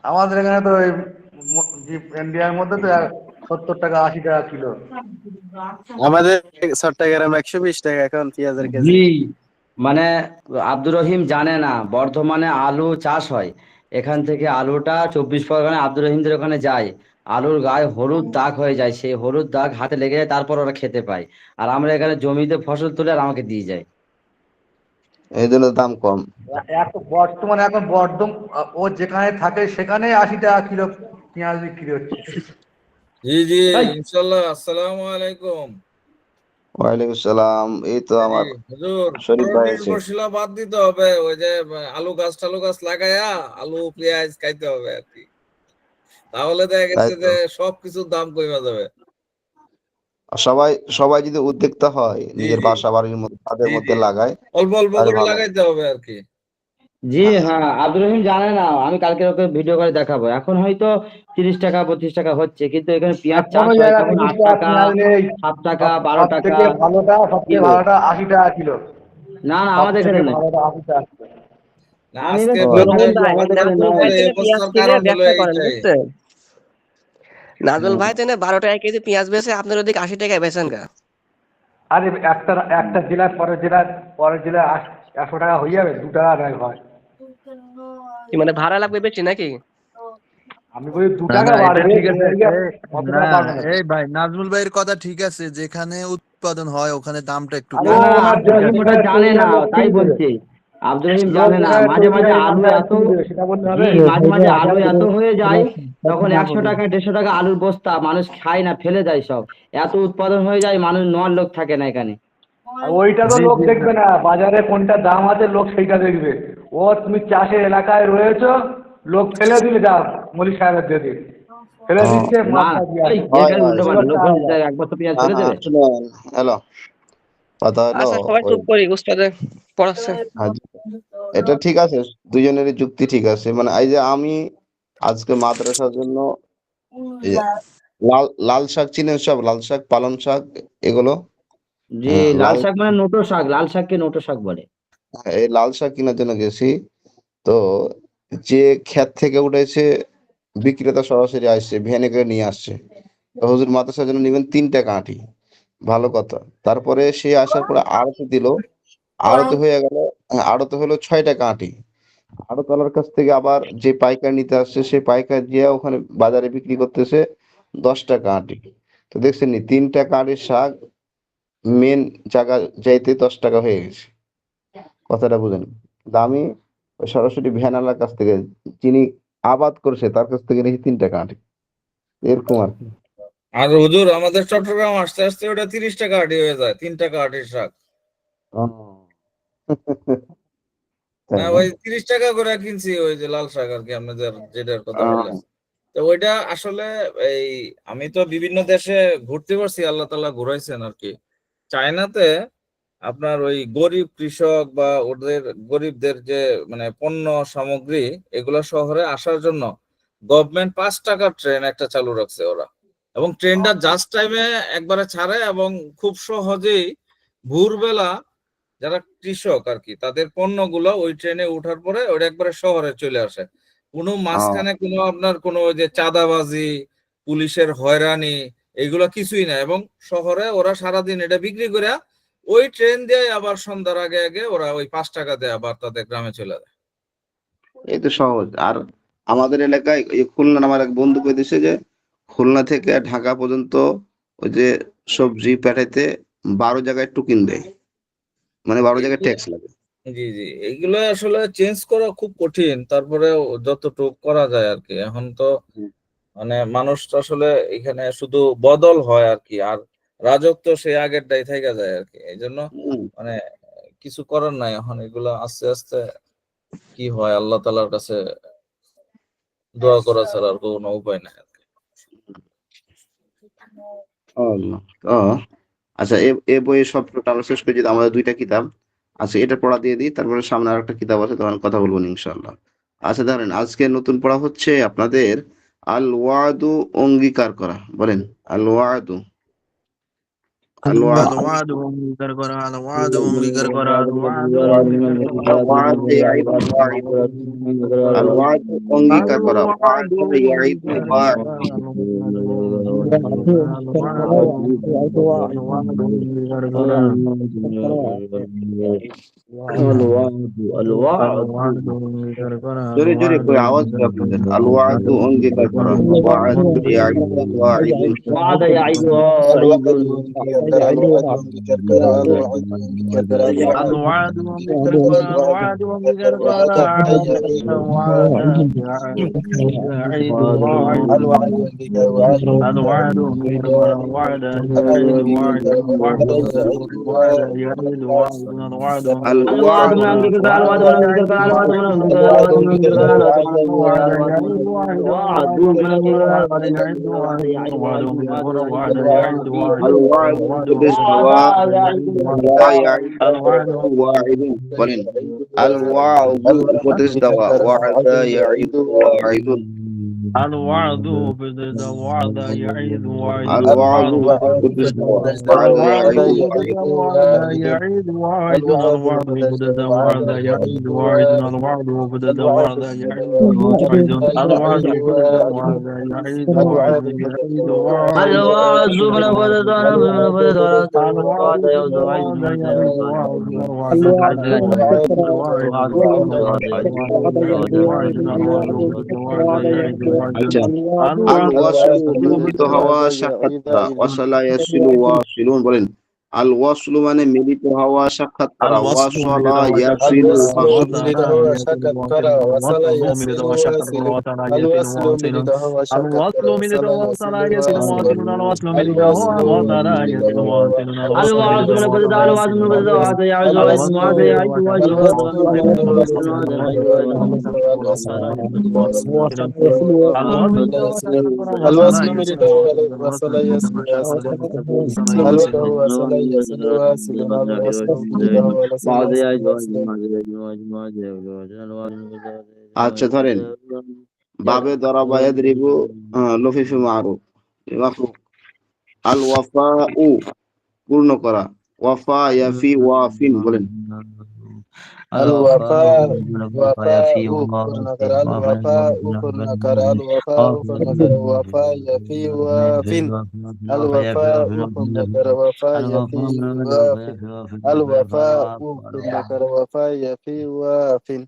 আমাদের এখানে তো ওই ইন্ডিয়ার মধ্যে তো 70 টাকা 80 টাকা কিলো। আমাদের চট্টগ্রাম 120 টাকা এখন পেঁয়াজের কেজি। জি, মানে আব্দুর রহিম জানে না বর্ধমানে আলু চাষ হয়। এখান থেকে আলুটা 24 পরগনায় আব্দুর রহিমদের ওখানে যায়, আলুর গায়ে হলুদ দাগ হয়ে যায়, সেই হলুদ দাগ হাতে লেগে যায়, তারপর ওরা খেতে পায়। আর আমরা এখানে জমিতে ফসল তুলে আর আমাকে দিয়ে যায়। এই জন্য দাম কম। বর্তমানে এখন ও যেখানে থাকে সেখানে 80 টাকা কিলো পেঁয়াজ বিক্রি হচ্ছে। জি জি, এই, ইনশাল্লাহ। আসসালামু আলাইকুম। ওয়ালাইকুম আসসালাম। এই তো জি আমার হুজুর, শরীফ ভাই আছে। নির্ভরশীলা বাদ দিতে হবে, ওই যে টালু গাছ লাগায়া আলু পেঁয়াজ খাইতে হবে আর কি। তাহলে দেখা তাই গেছে তো, যে সবকিছুর দাম কমে যাবে। সবাই সবাই যদি উদ্যোক্তা হয়, জি নিজের জি বাসা বাড়ির মধ্যে ছাদের জি মধ্যে জি, লাগায়, অল্প অল্প তাহলে করে ভালো। লাগাইতে হবে আর কি। জি হ্যাঁ, আব্দুর রহিম জানে না, আমি কালকে ওকে ভিডিও করে দেখাবো। এখন হয়তো 30 টাকা 32 টাকা হচ্ছে, কিন্তু এখানে পেঁয়াজ চাষ কোনো হয় জায়গায় তখন 30 8 টাকা টাকা, পেঁয়াজ নেই। 7 টাকা, 12 সব টাকা থেকে ভালোটা কিলো। 80 টাকা কিলো। না না, সব আমাদের থেকে এখানে নেই। ভালোটা 80 টাকা কিলো। না, আমি আজকে ও আচ্ছা। নাজমুল পেঁয়াজ ভাই, আমাদের এখানে নাজমুল ভাই নেই। তো এই এনে পেঁয়াজ অবস্থার কিনে কারণ হলো ব্যবসা করেন, এইটাই। বুঝছেন? নাজমুল হুম। ভাই তো এনে 12 টাকা কেজি পেঁয়াজ বেচে, আপনার ওদিকে 80 টাকায় বেচেন গা। আরে একটা জেলার পরের জেলায় 100 টাকা হয়ে যাবে, 2 টাকা নয় ভাই। কি মানে ভাড়া লাগবে বেশি নাকি? আমি বলি 2 না টাকা না, এটা বাড়বে, ঠিক আছে। কত না, টাকা বাড়বে না। এই ভাই নাজমুল ভাইয়ের কথা ঠিক আছে, যেখানে উৎপাদন হয় ওখানে দামটা একটু আরে না কম। না, ওনার আব্দুর রহিম ওটা যেখানে জানে তৈরি না, হয় লোক তাই কিনে দেবে। বলছি। আব্দুর রহিম লোক জানে না, যেখানে মাঝে তৈরি মাঝে হয় আলু ইমানদার এত, কিনে দেবে, সেটা বলতে হবে। জি মাঝে মাঝে আলু এত হয়ে যায়, তখন 100 টাকা 150 টাকা আলুর বস্তা মানুষ খায় না, ফেলে দেয় সব। এত উৎপাদন হয়ে যায়, মানুষ নেওয়ার লোক থাকে না এখানে। আর ওইটা তো জি লোক জি দেখবে না, বাজারে কোনটা দাম আছে লোক সেইটা দেখবে। তুমি চাষের এলাকায় রয়েছো, লোক ফেলে দিলে যা মলি সাহেবের দিয়ে ফেলে ও, দিচ্ছে, না মাথা দিয়ে এই আসছে। হয় এখানে হয়। উল্টো এগুলো পাল্টা লোক চাল বলতে না। চায়, এক বস্তা পেঁয়াজ ফেলে দেবে। শুনেন, হ্যালো, কথা হলো আচ্ছা সবাই ওই, চুপ করি, উস্তাদে পড়াচ্ছে। হাজি, এটা ঠিক আছে, দুজনেরই যুক্তি ঠিক আছে। মানে এই যে আমি আজকে মাদ্রাসার জন্য এই যে লাল লাল শাক চিনেন, সব লাল শাক, পালং শাক, এগুলো। জি, লাল লাল, শাক মানে নোটো শাক, লাল শাককে নোটো শাক বলে। এই লাল শাক কেনার জন্য গেছি। তো যে ক্ষেত থেকে উঠেছে, বিক্রেতা সরাসরি আসছে, ভ্যানে করে নিয়ে আসছে। তো হুজুর মাদ্রাসার জন্য নেবেন 3 টাকা আঁটি, ভালো কথা। তারপরে সে আসার পরে আড়তে দিল, আড়তে হয়ে গেল, আড়তে হলো 6 টাকা আঁটি। আড়তওয়ালার কাছ থেকে আবার যে পাইকার নিতে আসছে, সে পাইকার গিয়ে ওখানে বাজারে বিক্রি করতেছে 10 টাকা আঁটি। তো দেখছেন নি, 3 টাকা আঁটির শাক মেন জায়গা যাইতে 10 টাকা হয়ে গেছে। কথাটা বুঝেন। দামি ওই সরাসরি ভ্যানওয়ালার কাছ থেকে, যিনি আবাদ করছে তার কাছ থেকে নিয়েছি 3 টাকা আঁটি, এরকম আর কি। আর হুজুর, আমাদের চট্টগ্রাম আসতে আসতে ওটা 30 টাকা আটি হয়ে যায়, 3 টাকা আটির শাক। ও, তাই হ্যাঁ, না? ওই 30 টাকা করে কিনছি ওই যে লাল শাক আর কি, আপনাদের যেটার কথা বললেন। আহ, তো ওইটা আসলে এই, আমি তো বিভিন্ন দেশে ঘুরতে পারছি, আল্লাহ তাআলা ঘুরাইছেন আর কি। চায়নাতে আপনার ওই গরিব কৃষক বা ওদের গরিবদের যে মানে পণ্য সামগ্রী, এগুলো শহরে আসার জন্য গভর্নমেন্ট 5 টাকার ট্রেন একটা চালু রাখছে ওরা, এবং ট্রেনটা জাস্ট টাইমে একবারে ছাড়ে, এবং খুব সহজেই ভোরবেলা যারা কৃষক আর কি তাদের পণ্যগুলো ওই ট্রেনে ওঠার পরে ওটা একবারে শহরে চলে আসে। কোনো আহ, মাঝখানে কোনো আপনার কোনো ওই যে চাঁদাবাজি, পুলিশের হয়রানি, এগুলো কিছুই না, এবং শহরে ওরা সারাদিন এটা বিক্রি করে ওই ট্রেন দিয়ে আবার সন্ধ্যার আগে আগে ওরা ওই 5 টাকা দিয়ে আবার তাদের গ্রামে চলে যায়। এই তো সহজ। আর আমাদের এলাকায় এই খুলনা, আমার এক বন্ধু কইতেছে যে খুলনা থেকে ঢাকা পর্যন্ত ওই যে সবজি পাঠাইতে 12 জায়গায় টোকেন দেয়, মানে 12 জায়গায় এগুলো, ট্যাক্স লাগে। জি জি, এগুলো আসলে চেঞ্জ করা খুব কঠিন, তারপরে যতটুকু করা যায় আর কি। এখন তো হুম। মানে মানুষ তো আসলে এখানে শুধু বদল হয় আর কি, আর রাজত্ব সে আগেরটাই থেকে যায় আর কি। এই জন্য হুম। মানে কিছু করার নাই, এখন এগুলো আস্তে আস্তে কি হয় আল্লাহ তাআলার কাছে দোয়া করা ছাড়া আর কোনো উপায় নাই আর কি। আল্লাহ। ও আচ্ছা, এ বইয়ের সব টোটাল শেষ করে যদি আমাদের 2টা কিতাব আচ্ছা, এটা পড়া দিয়ে দিই, তারপরে সামনে আরেকটা কিতাব আছে, তখন কথা বলবো ইনশাআল্লাহ। আচ্ছা ধরেন, আজকে নতুন পড়া হচ্ছে আপনাদের আল ওয়াদু, অঙ্গীকার করা, বলেন আল ওয়াদু। الوعد الوعد অঙ্গীকার করা الوعد অঙ্গীকার করা الوعد অঙ্গীকার করা الوعد يعيد الواعد الوعد أنجيكا كرا وعد الوعد يعيد অঙ্গীকার الواعد করা الوعد অঙ্গীকার করা الوعد অঙ্গীকার করা جوري جوري الوعد كوي आवाज অঙ্গীকার كرا করা بندر الوعد أنجيكا كرا وعد يعيد الواعد وعد يعيد الوعد واعد অঙ্গীকার করা الوعد অঙ্গীকার করা الوعد অঙ্গীকার করা الوعد الوعد অঙ্গীকার অঙ্গীকার করা করা الوعد অঙ্গীকার الوعد করা يعيد الوعد يعيد وعد الوعد أنجيكا وعد الوعد أنجيكا الوعد يعيد وعد الوعد الوعد يعيد وعد الوعد الوعد الوعد من أنجيك الوعد من أنجيك الوعد من أنجيك الوعد الوعد من أنجيك أنجيكا الوعد وعد يعيد وعد الوعد من أنجيك الوعد الوعد يعيد وعد يعيد الوعد وعد الوعد يعيد يعيد وعد الوعد الوعد بالاستواء يعيد وعد لا يعيد الوعد واعد ولن الوعد بالاستواء وعد يعيد واعد الوعد بدد وعد يعيد وعد الوعد الوعد بالاستواء وعد الوعد يعيد بدد يعيد وعد واعد يعيد وعد الوعد الوعد بدد وعد وعد يعيد يعيد وعد واعد الوعد بدد الوعد وعد يعيد وعد الوعد يعيد بدد واعد وعد يعيد الوعد وعد يعيد وعد الوعد من أفضل من أفضل الوعد الوعد بدد يعيد وعد يعيد وعد الوعد الوعد بدد الوعد وعد الوعد يعيد وعد الوعد بدد وعد يعيد وعد আচ্ছা الوعد الوصل মিলিত بدد হওয়া সাক্ষাৎ করা ওয়াসালা ইয়াসিলু ওয়াসিলুন বলেন আল ওয়াসলু মানে মিলিত হওয়া সাক্ষাৎ করা الوصل من ওয়াসালা الوشكة ইয়াসিলু الوصل ওয়াসিলুন ملده وطلا يتم وشكت كرا واصل وصل الوصل من يسير الوشكة واصل وطلا يتم الوصل واصل ملده وشكت الوصل كرا من وصل الوصل يسير يتم واصل واصل الوصل من الوصل وطلا ملده يتم واصل الوصل من الوعد من أفضل وطلا الوعد من يتم أفضل واصل الوعد يعيد الوصل الوصل وعد من يعيد الوشكة الوصل وطلا ملده يتم وصل واصل الوصل من الوصل الوشكة الوصل وطلا يتم ملده واصل وصل الوصل من يسير الوشكة وطلا الوصل يتم ملده واصل الوصل وصل من يسير الوشكة واصل وطلا يتم الوده واصل وصل يسير واصل الوصل ملده وصل يسير واصل আচ্ছা ধরেন বাবে দরাবা ইয়াদরিবু লফিফি মারুফ মাফরুক আল ওয়াফাউ পূর্ণ করা ওয়াফা ইয়াফি ওয়াফিন বলেন الوفاء وفاء كرنكر الوفاء كرنكر الوفاء كرنكر وفاء يفي وافن الوفاء كرنكر وفاء يفي وافن الوفاء كرنكر وفاء يفي وافن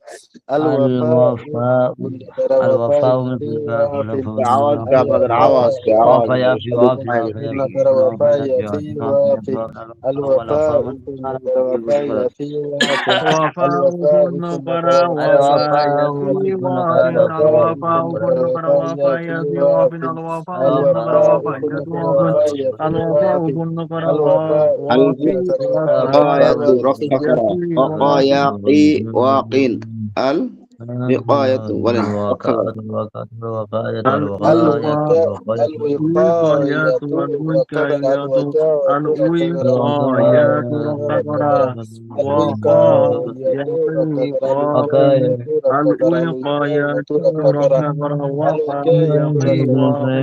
الوفاء كرنكر وفاء يفي وافن আওয়াজ কে আপনাদের আওয়াজ কে আওয়াজ كرنكر وفاء يفي وافن الوفاء كرنكر وفاء يفي وافن الوفاء الوفاء كن كرنكر قرا وفاء وفاء يفي يفي وافن الوفاء الوفاء كرنكر كن قرا وفاء وفاء يفي يفي وافن وافن الوفاء كن قرا الوفاء وفاء يفي كرنكر وافن وفاء يفي الوفاء وافن كن قرا الوفاء وفي كرنكر وفاء الغاية يفي رفع كرا يفي وافن وقايقي واقين الوقاية ولن رفع الوقاء الوقايات الوقاية وكبر والوقايات الوجاء كبر الوقايات رقبرا الوقاية وقايقي كبر واقي الوجاء كبر الوقاية الوقايات كبر رقبرا الوقاية وقايقي واقي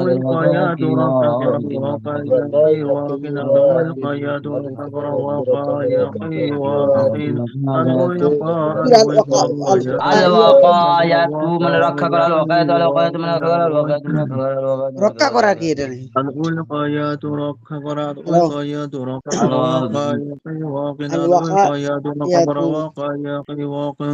الوقايات رقبرا وقايقي واقي الوقايات رقبرا وقايقي واقي الوقاية من ركع على الوقاية من ركع الوقاية من রক্ষা করা কি এটা নেই الوقايات رقبرا الوقايات رقبرا وقايقي واقي الوقايات رقبرا وقايقي واقي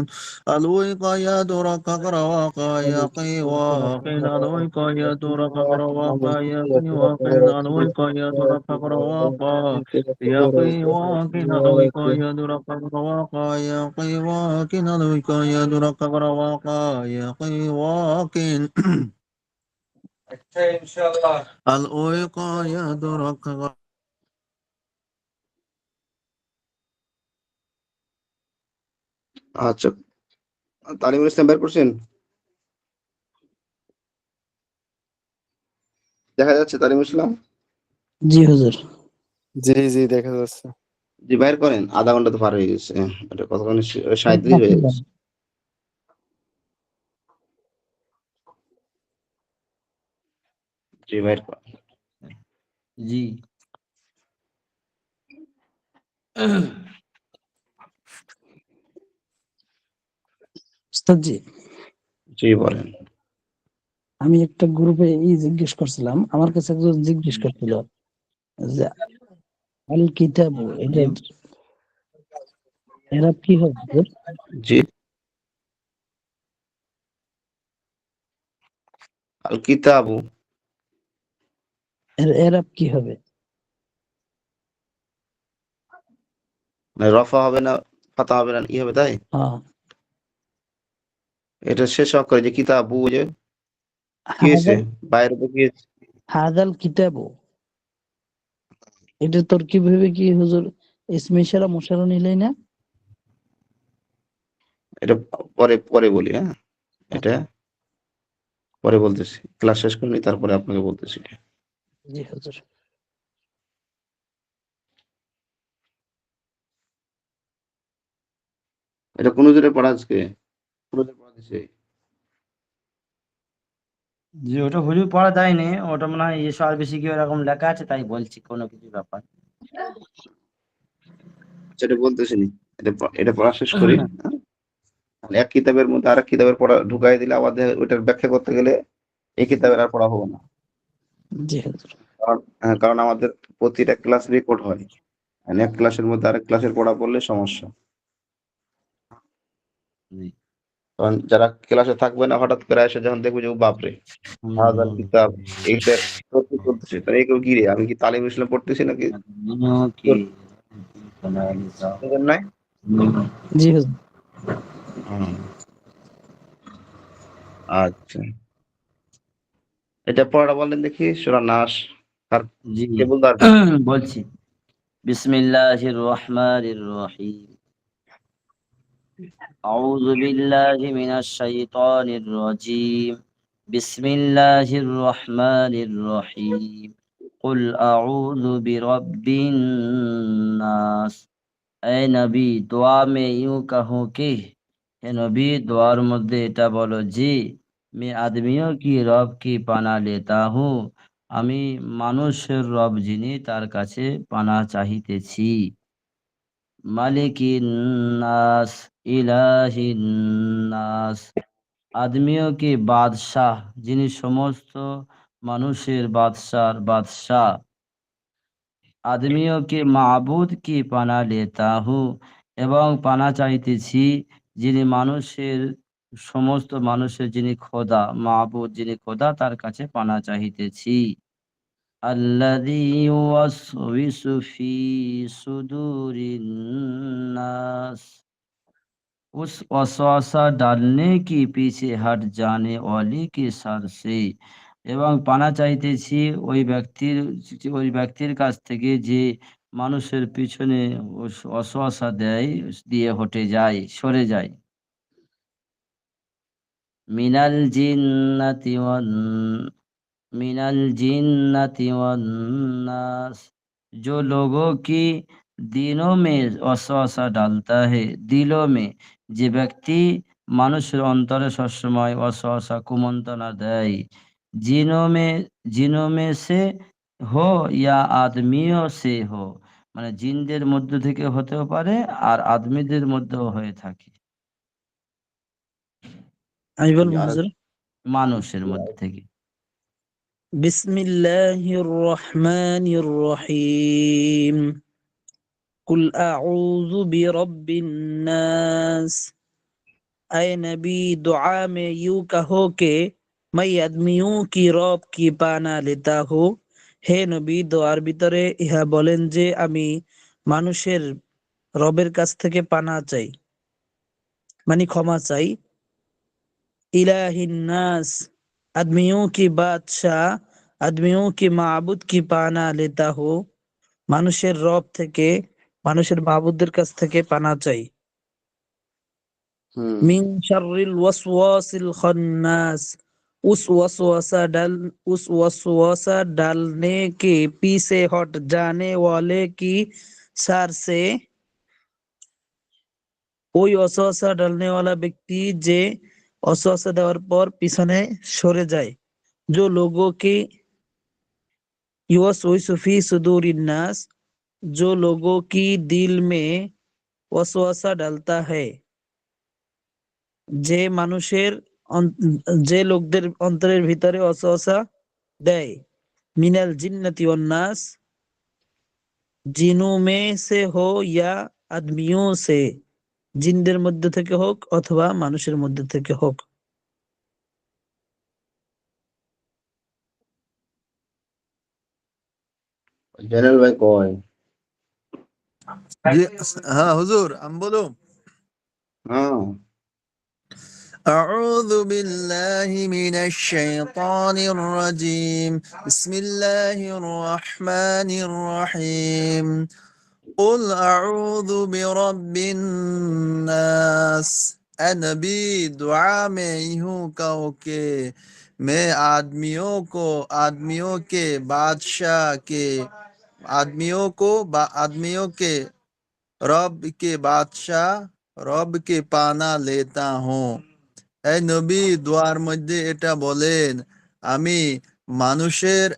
الوقايات رقبرا وقايقي واقي الوقايات رقبرا وقايقي واقي الوقايات رقبرا وقايقي واقي الوقايات رقبرا وقايقي واقي الوقايات رقبرا وقايقي واقي الوقايات رقبرا আচ্ছা তালিমুল ইসলাম বের করছেন দেখা যাচ্ছে তালিমুল ইসলাম জি হুজুর জি জি দেখা যাচ্ছে জি বাইর করেন আধা ঘন্টা তো পার হয়ে গেছে এটা কতক্ষণ 37 হয়ে গেছে জি বাইর করেন জি। উস্তাদ জি, জি বলেন। আমি একটা গ্রুপে জিজ্ঞেস করছিলাম, আমার কাছে একজন জিজ্ঞেস করছিল যে আল কিতাবু জি। এরা কি হবে হুজুর? জি, আল কিতাবু এরা কি হবে? মানে রফা হবে না, ফাতা হবে না, ই হবে, তাই? হ্যাঁ, এটা শেষ অক্ষরে যে কিতাবু, যে কি হয়েছে, হাদাল বাইরের উপর কি হয়েছে? হাদাল কিতাবু, এটা তোর কি ভেবে কি হুজুর ইসমে ইশারা মুশারা নিলেই না? এটা পরে পরে বলি, হ্যাঁ, এটা পরে বলতেছি, ক্লাস শেষ করিনি তারপরে আপনাকে বলতেছি এটা। জি হুজুর। এটা কোন জোরে পড়া আজকে, কোন জোরে পড়া দিছে? জি, ওটা হুজুর পড়া যায়নি, ওটা মনে হয় ইসো আরবি শিখে এরকম লেখা আছে, তাই বলছি কোনো কিছু ব্যাপার। সেটা বলতেছি নি, এটা পড়া শেষ করি, হ্যাঁ? মানে এক কিতাবের মধ্যে আরেক কিতাবের পড়া ঢুকাই দিলে আমাদের ওইটার ব্যাখ্যা করতে গেলে এই কিতাবের আর পড়া হবে না। জি হুজুর। কারণ আমাদের প্রতিটা ক্লাস রেকর্ড হয়, মানে এক ক্লাসের মধ্যে আরেক ক্লাসের পড়া পড়লে সমস্যা। জি। কারণ যারা ক্লাসে থাকবে না হঠাৎ করে এসে যখন দেখবে যে ও বাপরে হাজার কিতাব, এইটা সত্যি চলতেছে, তাহলে এগুলো কি রে, আমি কি তালিম ইসলাম পড়তেছি নাকি? কি বুঝেন নাই? জি হুজুর। হুম, আচ্ছা, এটা পড়াটা বলেন দেখি, সূরা নাস, আর জি, কে বলতে পারবে? বলছি। বিসমিল্লাহির রহমানির রহিম। আউযু বিল্লাহি মিনাশ শাইতানির রাজীম। বিসমিল্লাহির রহমানির রহিম। কুল আউযু বিরাব্বিন নাস। এ নবী, দোয়া মে ইউं कहूं कि, হে নবী, দোয়ার মধ্যে এটা বলো যে, মে আদমিও কি রব কি পানা লেতা হুঁ, আমি মানুষের রব যিনি তার কাছে পানা চাহিতেছি। মালিকিন নাস, ইলাহিন নাস, আদমিও কি বাদশাহ, যিনি সমস্ত মানুষের বাদশাহ। আদমিও কি মাবুদ কি পানা লেতা হুঁ, এবং পানা চাইতেছি যিনি সমস্ত মানুষের যিনি খোদা, মাবুদ যিনি খোদা, তার কাছে পানা চাহিতেছি। আল্লাযী ইউওয়াসউইসু ফি সুদুরিন নাস, उस ওয়াসওয়াসা ডালনে কি পিছে হট জানে ওয়ালি কি সর সে, এবং পানা চাইতেছি ওই ব্যক্তির কাছ থেকে যে মানুষের পিছনে ওয়াসওয়াসা দিয়ে হটে যায়, সরে যায়। মিনাল জিন্নাতি ওয়ান मिनल जिन्नति वन्नास, जो लोगों की दिनों में ওয়াসওয়াসা ডালতা হে, দিलों में, যে ব্যক্তি মানুষের অন্তরে সবসময় ওয়াসওয়াসা কুমন্ত্রণা দেয়। জিনোं में से हो या আদমিও সে হো, মানে জিনদের মধ্য থেকে হতেও পারে আর আদমিদের মধ্যেও হয়ে থাকে, আমি বলবো আর হুজুর। মানুষের মধ্যে থেকে। বিসমিল্লাহির রহমানির রহিম। কুল আউযু বিরাব্বিন নাস। ऐ नबी, दुआ में यूं कहो कि मैं आदमियों की রব কি পানা লেতা হো, হে নবী, দোয়ার ভিতরে ইহা বলেন যে আমি মানুষের রবের কাছ থেকে পানা চাই, মানে ক্ষমা চাই। ইলাহিন নাস, आदमियों की बादशाह, आदमियों की মাবুদ কি পানা লেতা হো, মানুষের রব থেকে, মানুষের মাবুদের কাছ থেকে পানা চাই। হুম, মিন শাররিল ওয়াসওয়াসিল খান্নাস, उस वसवसा डालने के पीछे हट जाने वाले की शर से, ওই ওয়াসওয়াসা ডালনে ওয়ালা ব্যক্তি যে ওয়াসওয়াসা দেওয়ার পর পিছনে সরে যায়। जो लोगों की युवस्विसु फी सुदूरिन नास, जो लोगों की दिल में ওয়াসওয়াসা ডালতা है, যে মানুষের যে লোকদের অন্তরের ভিতরে ওয়াসওয়াসা দেয়, মিনাল জিন্নাতি ওয়ান নাস, জিনों में से हो या आदमियों से, জিনদের মধ্যে থেকে হোক অথবা মানুষের মধ্যে থেকে হোক। জেনারেল ভাই কয় জি, হ্যাঁ হুজুর আমি বলুম। হ্যাঁ أعوذ بالله من الشيطان الرجيم، بسم الله الرحمن الرحيم، قل أعوذ برب الناس। اے نبی دعا میں ہوں کہو کہ میں آدمیوں کے بادشاہ کے آدمیوں کے رب کے بادشاہ রব কে পানা লেতা হুঁ। এই নবী দোয়ার মধ্যে এটা বলেন, আমি মানুষের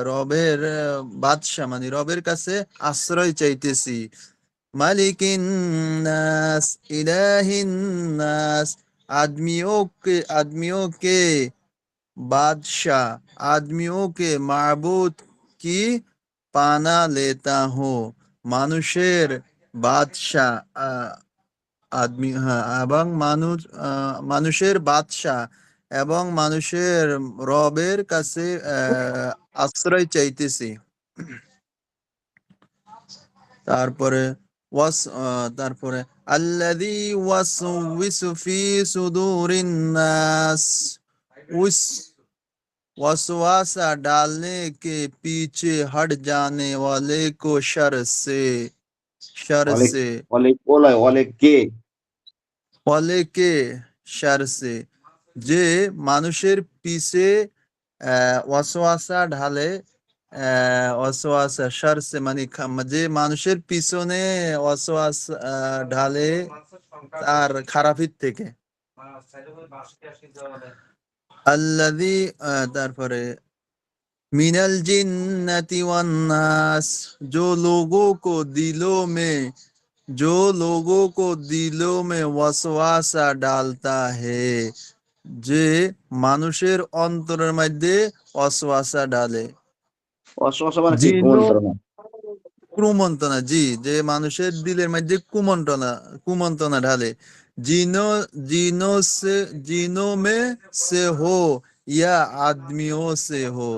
রবের বাদশা মানে রবের কাছে আশ্রয় চাইতেছি। মালিকিন নাস ইলাহিন নাস, आदमियों के बादशाह, आदमियों के माबूद की पाना लेता हूँ। মানুষের বাদশাহ হ্যাঁ, এবং মানুষের বাদশাহ এবং মানুষের রবের কাছে আশ্রয় চাইতেছি। তারপরে আল্লাযী ওয়াসওয়িসু ফি সুদুরিন নাস, उस वसवासा डालने के पीछे हट जाने वाले को शर से অনেক অনেক বলায় অনেক কে वाले के शर से, যে মানুষের পিছে ওয়াসওয়াসা ঢালে, ওয়াসওয়াসা শর সে মানে যে মানুষের পিছনে ওয়াসওয়াসা ঢালে তার খারাপির থেকে। আল্লাযী তারপরে मिनल जिन्नति वन नास, जो लोगों को दिलों में वसवासा डालता है, যে মানুষের অন্তরের মধ্যে ওয়াসওয়াসা ডালে। অসমস্যা মানে কি জিনো কুমন্ত্রণা কুমন্ত্রণা, জি, যে মানুষের দিলের মধ্যে কুমন্ত্রণা ঢালে। জিনো মে সে হো ইয়া আদমিও সে হো,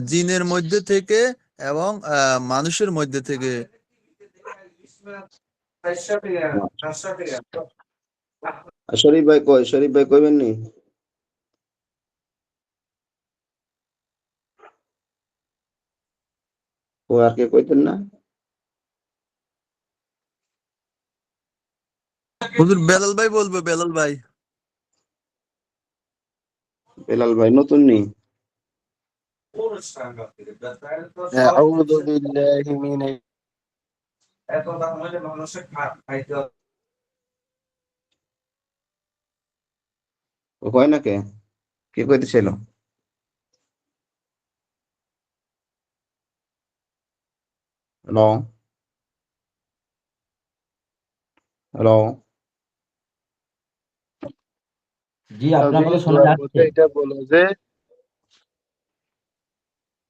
জিনের মধ্যে থেকে এবং মানুষের মধ্যে থেকে। শরীফ ভাই কইবেন নি? ও আর কে কইতেন না? হুজুর বেলাল ভাই বলবে, বেলাল ভাই। বেলাল ভাই নতুন নি? আউযু বিল্লাহি মিনাশ ও কয় না কে? কে কইতেছিল? হ্যালো হ্যালো জি, আপনার কথা শোনা দোয়ার যাচ্ছে। মধ্যে এটা বলো যে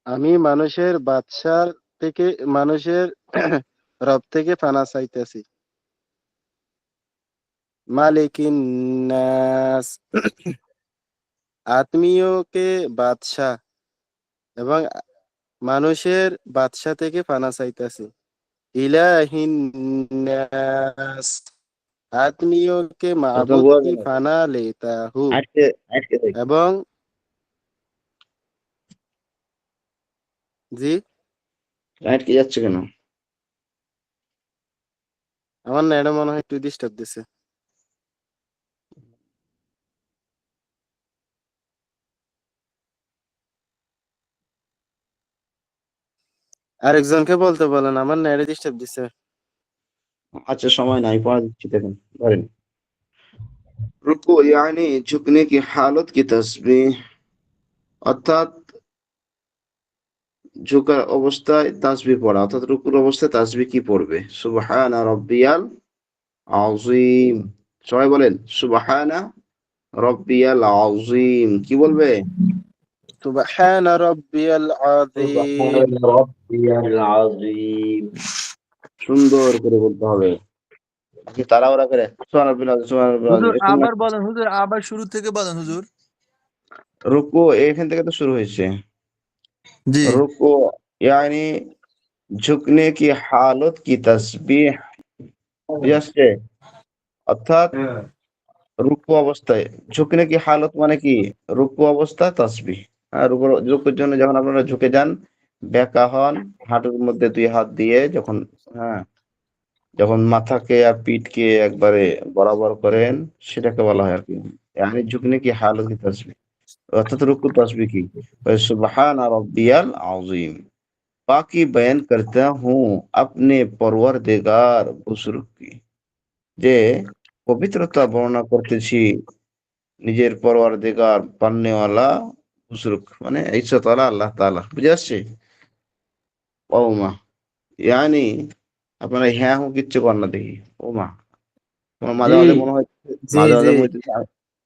আমি মানুষের বাদশার থেকে, মানুষের রব থেকে পানা চাইতেছি। মালিকিন নাস, আত্মীয়কে বাদশাহ এবং মানুষের বাদশা থেকে পানা চাইতেছি। ইলাহিন নাস, আত্মীয়কে একদম মাবুদ বোঝা কি গেল না। পানা লেতা হু, আটকে আটকে থাকি। এবং জি আটকে যাচ্ছে কেন? আমার না এটা মনে হয় একটু ডিস্টার্ব দিছে। আরেকজনকে বলতে বলেন, আমার না এটা ডিস্টার্ব দিছে। আচ্ছা সময় নাই, পড়া দিচ্ছি দেখেন ধরেন। রুকু यानी झुकने की हालत की तस्बीह, অর্থাৎ ঝুঁকার অবস্থায় তাসবিহ পড়া, অর্থাৎ রুকুর অবস্থায় তাসবিহ কি পড়বে? সুবহানা রাব্বিয়াল আযীম। সবাই বলেন সুবহানা রাব্বিয়াল আযীম। কি বলবে? সুবহান রাব্বিয়াল আযীম। সুন্দর করে বলতে হবে, কি তাড়াহুড়া করে সুবহান রাব্বিল আযীম, সুবহান রাব্বিল আযীম হুজুর এরকম না। আবার বলেন, হুজুর আবার শুরু থেকে বলেন হুজুর। রুকু এখান থেকে তো শুরু হয়েছে। জি रुको यानी झुकने की हालत की तस्बीह, বুঝে আসছে? অর্থাৎ রুকু অবস্থায় ঝুঁকনে কি হালত মানে কি? রুকু অবস্থা তাসবিহ। রুকুর জন্য যখন আপনারা ঝুঁকে যান, বেঁকা হন, হাঁটুর মধ্যে 2 হাত দিয়ে যখন, হ্যাঁ, যখন মাথাকে আর পিঠকে একবারে বরাবর করেন, সেটাকে বলা হয় আরকি। यानी झुकने की हालत की तस्बीह, অর্থাৎ রুকু তাসবিহ কি? সুবহানা রাব্বিয়াল আযীম। पाकी बयान करता हूँ अपने परवरदिगार বুজুর্গ কি, যে পবিত্রতা বর্ণনা করতেছি নিজের পরওয়ারদিগার পান্নেওয়ালা বুজুর্গ মানে ইজ্জতওয়ালা আল্লাহ তাআলা। বুঝে আসছে? ওমা ইয়ানি আপনারা হ্যাঁ হু কিচ্ছু কর না দেখি। ওমা তোমার মাঝে জি মাঝে মনে হয়, জি মাঝে জি মাঝে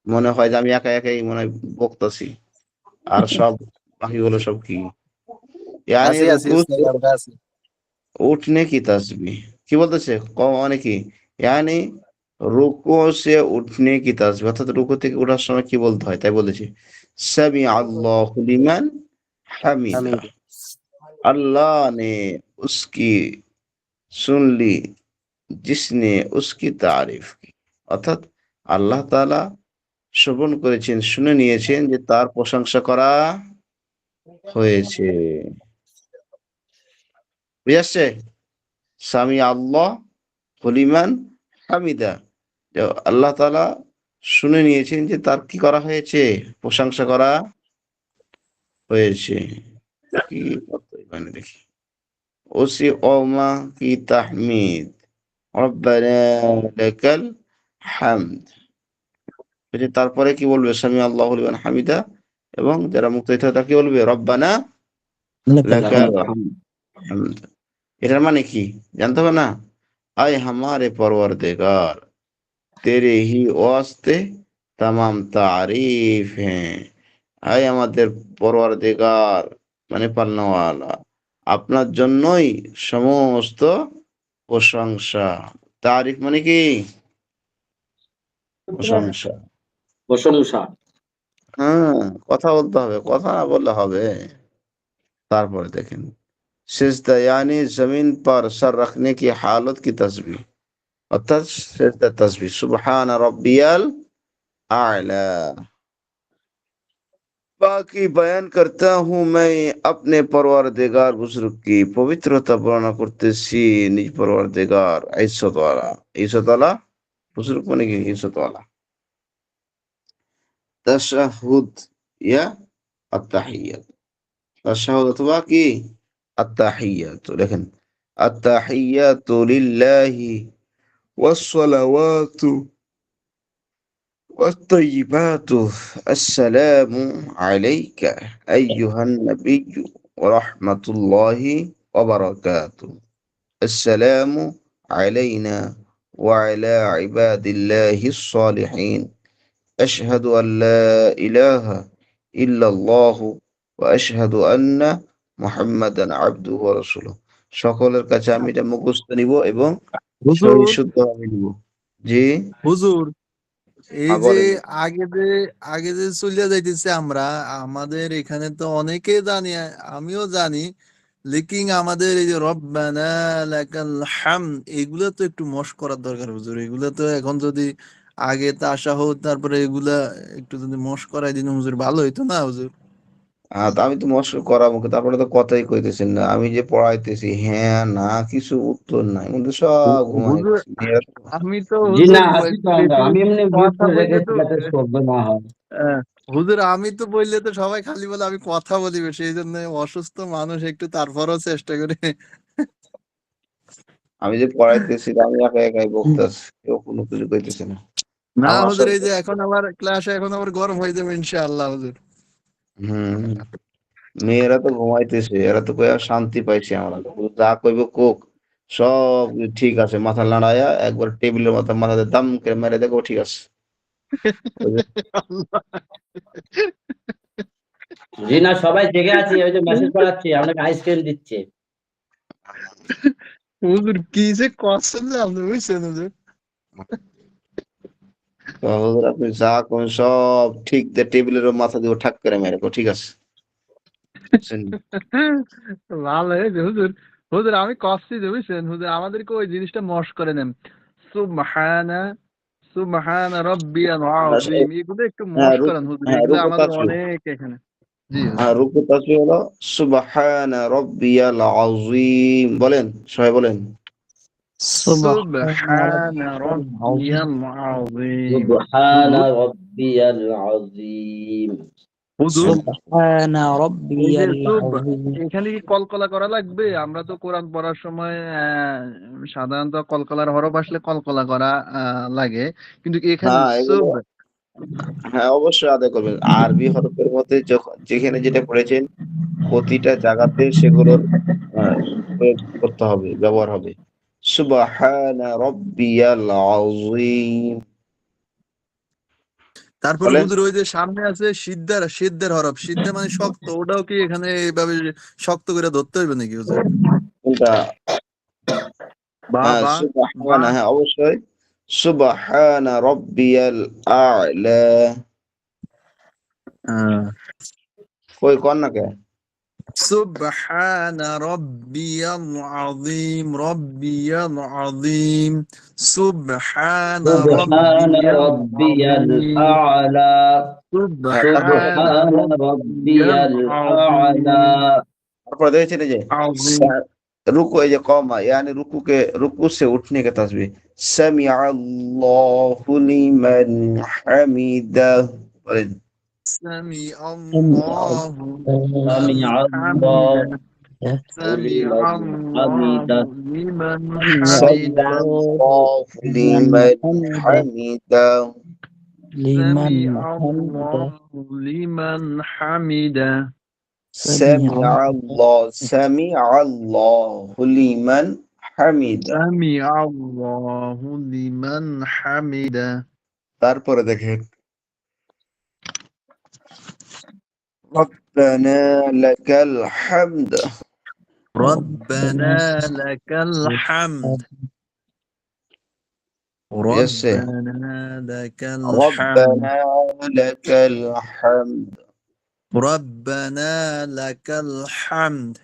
মনে হয় যে আমি একা একাই মনে হয় বকতাছি, আর সব বাকিগুলো সব কি? ইয়ানি আছি আছি রুকু উস্তাদ, আমরা আছি। उठने की तस्बीह কি বলতেছে মানে কি? यानी রুকু সে উঠনে কি তাসবিহ, অর্থাৎ রুকু থেকে ওঠার সময় কি বলতে হয় তাই বলেছি। সামি আল্লাহু লিমান হামিদা, হামিদ। अल्लाह ने उसकी सुन ली जिसने उसकी तारीफ की, অর্থাৎ আল্লাহ তাআলা শ্রবণ করেছেন, শুনে নিয়েছেন যে তার প্রশংসা করা হয়েছে। বুঝে আসছে? সামি আল্লাহ হলিমান হামিদা, যে আল্লাহ তাআলা শুনে নিয়েছেন যে তার কি করা হয়েছে? প্রশংসা করা হয়েছে। কি অর্থ এখানে দেখি। ওসি ওমা কি তাহমিদ রব্বানা লাকাল হামদ। বলছে তারপরে কি বলবে? সামি আল্লাহু লিমান হামিদা, এবং যারা মুক্তাহিত হয় তারা কি বলবে? রব্বানা লাকাল হামদ। এটার মানে কি জানতে হবে না? আয় হামারে পরওয়ারদিগার, तेरे ही वास्ते तमाम तारीफ हैं, আয় আমাদের পরওয়ারদিগার মানে পালনেওয়ালা, আপনার জন্যই সমস্ত প্রশংসা। তারিফ মানে কি? প্রশংসা। প্রশংসা। হ্যাঁ, কথা বলতে হবে, কথা না বললে হবে। তারপরে দেখেন সিজদা यानी जमीन पर सर रखने की हालत की तस्बीह, অর্থাৎ সিজদা তাসবিহ সুবহান রাব্বিয়াল আ'লা। बाकी बयान करता हूँ मैं अपने परवरदिगार बुजुर्ग की, पवित्रता बर्णना करतेছি নিজ পরওয়ারদিগার ইজ্জতওয়ালা। ইজ্জতওয়ালা বুজুর্গ মানে কি? ইজ্জতওয়ালা। তাশাহুদ ইয়া আত-তাহিয়াত, তাশাহুদ অথবা কি আত-তাহিয়াত। দেখেন আত-তাহিয়াতু লিল্লাহি ওয়াস-সালাওয়াতু والطيبات السلام عليك أيها النبي ورحمة الله وبركاته، السلام علينا وعلى عباد الله الصالحين، أشهد أن لا إله إلا الله وأشهد أن محمدا عبده ورسوله। সকলের কাছে আমি এটা মুখস্থ নিব এবং সহি হুজুর, শুদ্ধভাবে নিব। জি হুজুর এই হ্যাঁ যে বলেন। আগে যে আগে যে চলিয়া যাইতেছে আমরা, আমাদের এখানে তো অনেকে জানি, আমিও জানি, লেকিন আমাদের এই যে রব্বানা লাকাল হামদ, এগুলো তো একটু মশ করার দরকার হুজুর। এগুলো তো এখন যদি আগে তাশাহুদ তারপরে এগুলা একটু যদি মশ করাই দিন হুজুর, ভালো হইতো না হুজুর? তা আমি তো মস্করা করাবো, কিন্তু আপনারা তো কথাই কইতেছেন না। আমি যে পড়াইতেছি হ্যাঁ না কিছু উত্তর নাই, কিন্তু সব হুজুর ঘুমাইতেছি। আমি তো জি হুজুর না, আছি তো আমরা, বেশি আমি এমনি মিউট কথা করে বললে রেখেছি তো যাতে শব্দ না হয়। আহ, হুজুর আমি তো বললে তো সবাই খালি বলে আমি কথা বলি বেশি, এই জন্য অসুস্থ মানুষ একটু তারপরও চেষ্টা করে। আমি যে পড়াইতেছি আমি একা একাই বকতেছি, কেউ কোনো কিছু কইতেছে না। না আমার হুজুর, আসলে এই যে এখন আবার ক্লাসে এখন আবার গরম হয়ে যাবে ইনশাআল্লাহ হুজুর। হুম মেয়েরা তো ঘুমাইতেছে, এরা তো কইয়া শান্তি পাইছে আমরা, যা কইব কোক, সব ঠিক আছে, মাথা নাড়ায়া একবার টেবিলের মাথাতে দাম করে মেরে দেখো ঠিক আছে। জি না, সবাই জেগে আছে, ওই যে মেসেজ পাঠাচ্ছে আপনাকে আইসক্রিম দিচ্ছে। হুজুর কি যে করছেন যে আপনি বুঝছেন হুজুর? তো হুজুর আপনি যা কোন সব ঠিক টেবিলের মাথা দিয়ে ঠাক করে মেরে দেখো ঠিক আছে। বুঝছেন? ভালো হয়েছে হুজুর। হুজুর আমি কষছি যে বুঝছেন হুজুর, আমাদেরকে ওই জিনিসটা মশ করে নেন। সুবহানা সুবহানা রাব্বিয়াল আযীম, এগুলো একটু হ্যাঁ মশ করেন হুজুর, হ্যাঁ এগুলো রুকু আমাদের তাসবিহ, অনেক এখানে। জি হুজুর। হ্যাঁ রুকু তাসবিহ হলো সুবহানা রাব্বিয়াল আযীম, বলেন সবাই বলেন। সুবহানা রাব্বিয়াল আযীম। সুবহানা হুজুর রাব্বিয়াল আযীম। হুজুর سبحان ربي এই যে العظيم এখানে কি কলকলা করা লাগবে? আমরা তো কোরআন পড়ার সময় সাধারণত কলকলার হরফ আসলে কলকলা করা লাগে, কিন্তু এখানে হ্যাঁ এগুলো, সুব হ্যাঁ অবশ্যই আদায় করবেন। আরবি হরফের মধ্যে যখন যেখানে যেটা পড়েছেন প্রতিটা জায়গাতে সেগুলোর প্রয়োগ করতে হবে, ব্যবহার হবে। সুবহানা রাব্বিয়াল আযীম, তারপরে বলেন। হুজুর ওই যে সামনে আছে সিদ্ধার, সিদ্ধের হরফ, সিদ্ধা মানে শক্ত, ওটাও কি এখানে এইভাবে শক্ত করে ধরতে হইবে নাকি হুজুর? কোনটা? হ্যাঁ বাবা বা সুবহানা, হ্যাঁ অবশ্যই। সুবহানা রাব্বিয়াল আ'লা, কই কোন না কে? সুবহানা রাব্বিয়াল আযীম, রাব্বিয়াল আযীম, সুবহানা সুবহানা রাব্বিয়াল রাব্বিয়াল আযীম, আ'লা, হ্যাঁ তারপর, সুবহানা সুবহানা রাব্বিয়াল রাব্বিয়াল আ'লা। আযীম, তারপর দেখেছেন এই যে আযীম। रुको, ये जो कौमा यानी रुकू से उठने का तस्वीर, समिअ अल्लाहु लिमन हमिदा, बोलें। সামিআ سمع আল্লাহু লিমান সামিআ হামিদা, الله সামিআ লিমান হামিদা। আল্লাহু লিমান سمع سمع হামিদা, الله الله لمن لمن حمده حمدا، لمن সামিআ حمده আল্লাহু লিমান হামিদা, سمع سمع الله لمن حمدا। সামিআ আল্লাহু লিমান হামিদা। তারপরে দেখেন ربنا لك الحمد، রব্বানা লাকাল হামদ, يسه রব্বানা লাকাল হামদ, ربنا لك الحمد। রব্বানা লাকাল হামদ।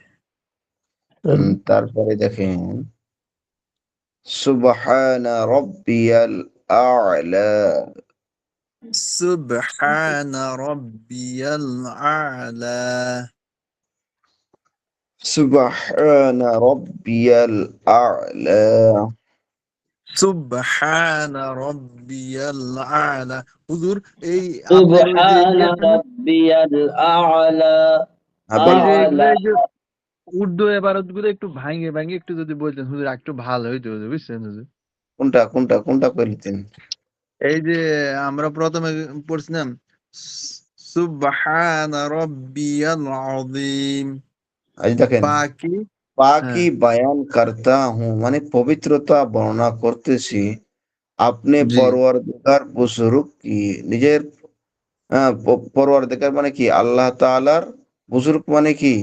তারপরে দেখেন সুবহানা রাব্বিয়াল আ'লা, সুবহানা রাব্বিয়াল আ'লা, সুবহানা রাব্বিয়াল আ'লা। সুবহানা রাব্বিয়াল আ'লা। হুজুর এই আপনার ওই যে সুবহানা ইয়ে আছে না, রাব্বিয়াল আ'লা, এই যে এগুলো, আ'লা। এই যে উর্দু এবারত গুলো একটু ভাঙে ভাঙে একটু যদি বলতেন হুজুর, একটু ভালো হইতো হুজুর, বুঝছেন হুজুর? কোনটা কইলেন? এই যে আমরা প্রথমে পড়ছিলাম সুবহানা রাব্বিয়াল আযীম, আজ দেখেন বাকি পাকি হ্যাঁ বয়ান করতা হুঁ মানে পবিত্রতা বর্ণনা করতেছি আপনি জি পরওয়ারদিগার বুজুর্গ কি নিজের, পরওয়ারদিগার মানে কি আল্লাহ তাআলার, বুজুর্গ মানে কি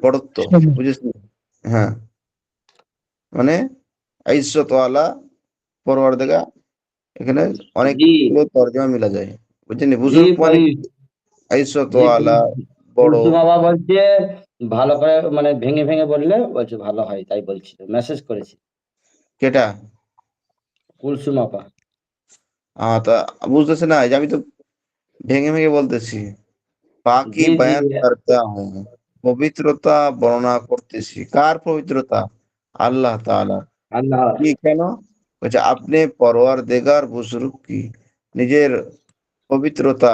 বড়ত্ব, বুঝেছেন? হ্যাঁ মানে ইজ্জতওয়ালা পরওয়ারদিগার, এখানে জি অনেকগুলো তরজমা মিলা যায়, বুঝছেন? জি বুজুর্গ মানে কি জি ইজ্জতওয়ালা, বড়। কুলসুম বাবা বলছে ভালো করে মানে ভেঙে ভেঙে বললে বলছে ভালো হয়, তাই বলছিল, মেসেজ করেছি কেটা? কুলসুম আপা। তা বুঝতেছে না, এই যে আমি তো ভেঙে ভেঙে বলতেছি, পাকি জি জি বয়ান করতা হুঁ পবিত্রতা বর্ণনা করতেছি, কার পবিত্রতা? আল্লাহ তাআলা। আল্লাহ। কি কেন? বলছে আপনি পরওয়ারদিগার বুজুর্গ কি নিজের পবিত্রতা,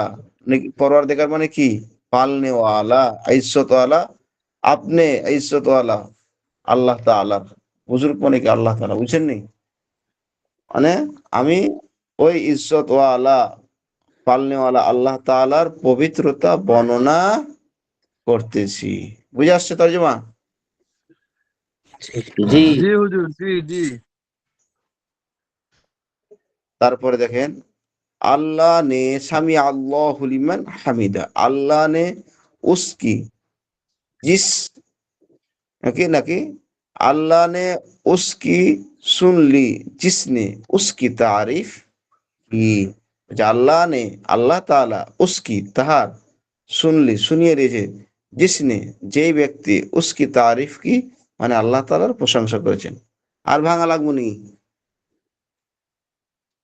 পরওয়ারদিগার মানে কি পালনে ওয়ালা, ইজ্জতওয়ালা, আপনি ইজ্জতওয়ালা আল্লাহ তাআলার, বুজুর্গ মানে কি আল্লাহ তাআলা, বুঝছেন নি? মানে আমি ওই ইজ্জতওয়ালা পালনেওয়ালা আল্লাহ তাআলার পবিত্রতা বর্ণনা করতেছি। বুঝে আসছে তর্জমা? জি জি হুজুর, জি জি। তারপরে দেখেন, अल्लाह ने समी अल्लाहु लिमन हमिदा, अल्लाह ने उसकी जिस नाकि नाकि अल्लाह ने उसकी सुन ली जिसने उसकी तारीफ की। যে আল্লাহ নে আল্লাহ তাআলা উসকি তাহার শুনলি শুনিয়ে দিয়েছে, জিসনে যেই ব্যক্তি উসকি তারিফ কি মানে আল্লাহ তাআলার প্রশংসা করেছেন। আর ভাঙা লাগবো নি?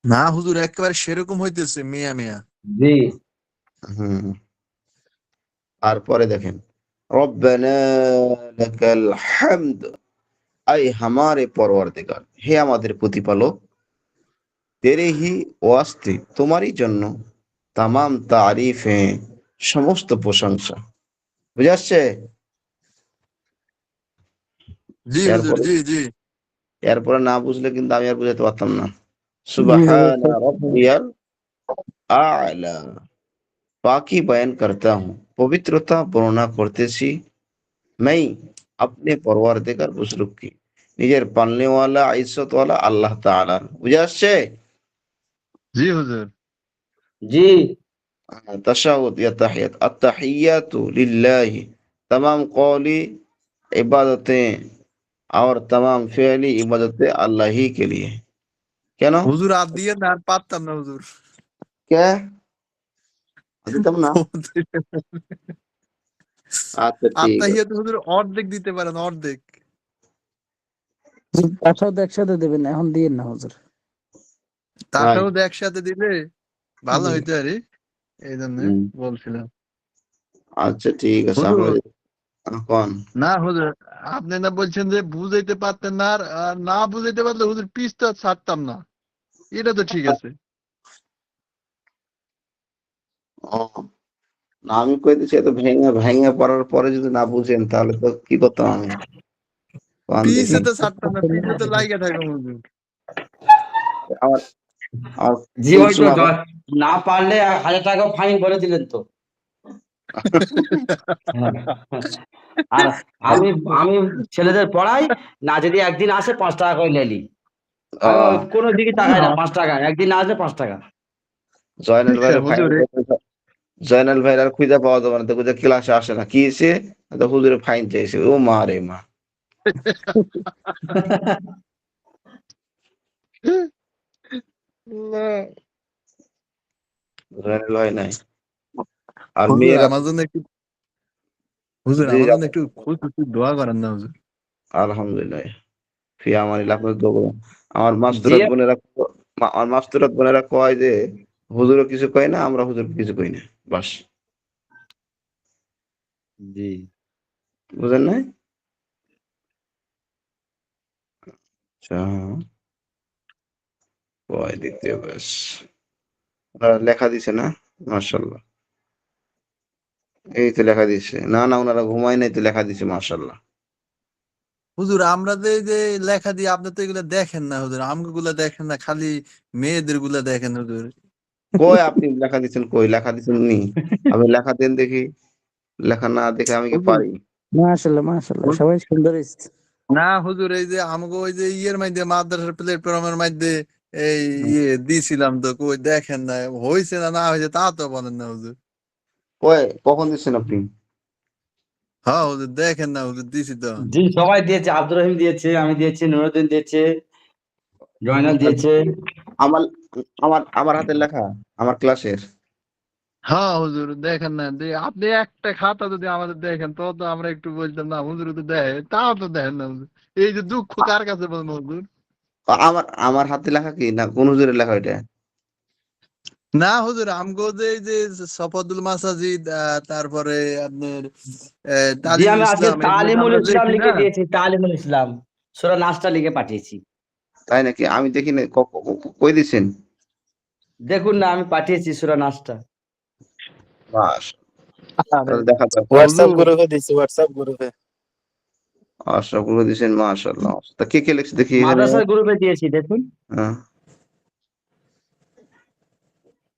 না হুজুর একেবারে সেরকম হইতেছে মিয়া মিয়া। জি হুম। তারপরে দেখেন, রব্বানা লাকাল হামদ, আই হামারে পরওয়ারদিগার, হে আমাদের প্রতিপালক, তেরে হি ওয়াস্তে তোমারই জন্য, তামাম তারিফ সমস্ত প্রশংসা। বুঝে আসছে? জি হুজুর, এরপরে জি জি। এরপরে না বুঝলে কিন্তু আমি আর বুঝাতে পারতাম না। জি হুজুর সুবহানা রাব্বিয়াল আ'লা, পাকি বয়ান করতা হুঁ, পবিত্রতা বর্ণনা করতেছি, मैं अपने परवरदिगार বুজরুগ কি, নিজের পালনেওয়ালা ইজ্জতওয়ালা আল্লাহ তাআলার। বুঝে আসছে? জি হুজুর। জি तशहुद या तहियत, अत्तहियातु लिल्लाहि, तमाम कौली इबादतें और तमाम फ़िअली इबादतें अल्लाह ही के लिए। কেন? হুজুর আর দিয়ে না আর পারতাম না হুজুর। কে দিতাম না? আচ্ছা ঠিক আছে। আত্মাহিয়াত হুজুর অর্ধেক দিতে পারেন, অর্ধেক। তার সাথে একসাথে দেবেন, এখন দিয়েন না হুজুর। তার তাই? সাথে একসাথে দিলে ভালো জি হইতে পারে, এই জন্য হুম, বলছিলাম। আচ্ছা ঠিক আছে। আমরা হুজুর কোন না হুজুর, আপনি না বলছেন যে বুঝাইতে পারতেন না, আর না বুঝাইতে পারলে হুজুর পিসটা ছাড়তাম না, এটা তো ঠিক আছে। ও, না আমি কইতেছি এত ভেঙে ভেঙে পড়ার পরে যদি না বুঝেন তাহলে তো কি করতাম আমি? কোন পিসে দেখি। তো ছাড়তাম না, পিসে তো লাইগা থাকবো হুজুর। আমার আমার জি ওই তো কুলসুম আপা না পারলে 1000 টাকা ফাইন বলে দিলেন তো। হ্যাঁ। আর আমি আমি ছেলেদের পড়াই, না যদি একদিন আসে 5 টাকা করে লেলি। আমি আহ, কোনো দিকে তাকাই না, 5 টাকা একদিন না আসলে 5 টাকা। জয়নাল ভাইয়ের ফাইন, হুজুর জয়নাল ভাইয়ের আর খুঁজে পাওয়া যাবে না, দেখো যে ক্লাসে আসে না, কি হয়েছে? তো হুজুরে ফাইন চাইছে। ও মা রে মা, জয়নাল ভাই নাই। আর হুজুর মেয়েরা আমার জন্য একটু, হুজুর জি আমার জন্য একটু খুশি দোয়া করেন না হুজুর। আলহামদুলিল্লাহ, ফি আমানিল্লাহ, আপনার দোয়া করুন। আমার জি মাস্তুরাত বোনেরা আমার মাস্তুরাত বোনেরা কয় যে হুজুরও কিছু কয় না, আমরা হুজুর কিছু কই না, বাস। জি বুঝেন নাই? আচ্ছা, কয় দিতে ব্যাস। ওনারা লেখা দিছে না? মাশাআল্লাহ। এই তো লেখা দিছে। না না, ওনারা ঘুমায় নাই তো লেখা দিছে, মাশাআল্লাহ। হুজুর আমরা যে লেখা দিই আপনি তো এগুলা দেখেন না হুজুর, আমগো গুলা দেখেন না, খালি মেয়েদের গুলা দেখেন হুজুর। কই আপনি লেখা দিছেন, কই লেখা দিছেন নি? আপনি লেখা দেন দেখি। লেখা না দেখে আমি কি হুজুর পারি? মাশাআল্লাহ মাশাআল্লাহ, সবাই সুন্দর হয়েছে। না হুজুর, এই যে আমগো ওই যে ইয়ের মধ্যে মাদ্রাসার প্ল্যাটফর্মের মধ্যে এই ইয়ে দিছিলাম তো, কই দেখেন না, হইছে না না হয়েছে তা তো বলেন না হুজুর। কই কখন দিছেন আপনি? হ্যাঁ হুজুর দেখেন না হুজুর, দিছি তো। জি সবাই দিয়েছে, আব্দুর রহিম দিয়েছে, আমি দিয়েছি, নুরুদ্দিন দিয়েছে, জয়নাল দিয়েছে। আমার আমার আমার হাতের লেখা, আমার ক্লাসের। হ্যাঁ হুজুর দেখেন না, আপনি একটা খাতা যদি আমাদের দেখেন তো তো আমরা একটু বলতাম না, হুজুর তো দেখে, তাও তো দেখেন না হুজুর। এই যে দুঃখ কার কাছে বলবো হুজুর। আমার আমার হাতে লেখা কি না কোন হুজুরের লেখা এটা? না হুজুর আমগো যে এই যে সফদুল মাসাজিদ, তারপরে আপনার জি তালিমুল আমি আজকে ইসলাম, এগুলো যে তালিমুল আমরা ইসলাম লিখি না। লিখে দিয়েছি, তালিমুল ইসলাম সূরা নাসটা লিখে পাঠিয়েছি। তাই নাকি? আমি দেখি না, কই দিছেন? দেখুন না, আমি পাঠিয়েছি সূরা নাসটা। বাস, আরে তাহলে দেখা যাক। হোয়াটসঅ্যাপ হুজুর গ্রুপে দিছি, হোয়াটসঅ্যাপ গ্রুপে। আশরাফুল দিছেন, মাশাআল্লাহ। তা কে কে লিখছে দেখি এখানে? মাদ্রাসার গ্রুপে দিয়েছি, দেখুন। হ্যাঁ,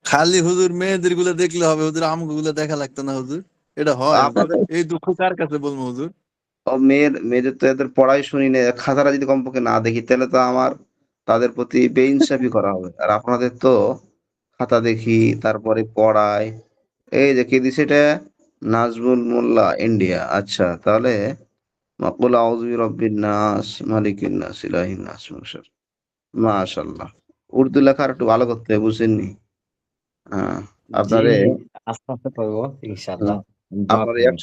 খালি হুজুর মেয়েদের গুলা দেখলে হবে হুজুর, আমগো গুলা দেখা লাগতো না হুজুর, এটা হয় হুজুর? আপনাদের এই দুঃখ কার কাছে বলবো হুজুর? মেয়েদের তো এদের পড়াই শুনি না, খাতাটা যদি কমপক্ষে না দেখি তাহলে তো আমার তাদের প্রতি বেইনসাফি করা হবে। আর আপনাদের তো খাতা দেখি, তারপরে পড়ায়। এই যে কে দিছে এটা? নাজমুল মোল্লা, ইন্ডিয়া। আচ্ছা, তাহলে মাকুল আউযু বিরাব্বিন নাস, মালিকিন নাস, ইলাহিন নাস, মাশাআল্লাহ। উর্দু লেখা আর একটু ভালো করতে হবে, বুঝছেননি? হ্যাঁ, জি, আপনারে আস্তে আস্তে পড়বো ইনশাআল্লাহ। দোয়া আপনার করবেন।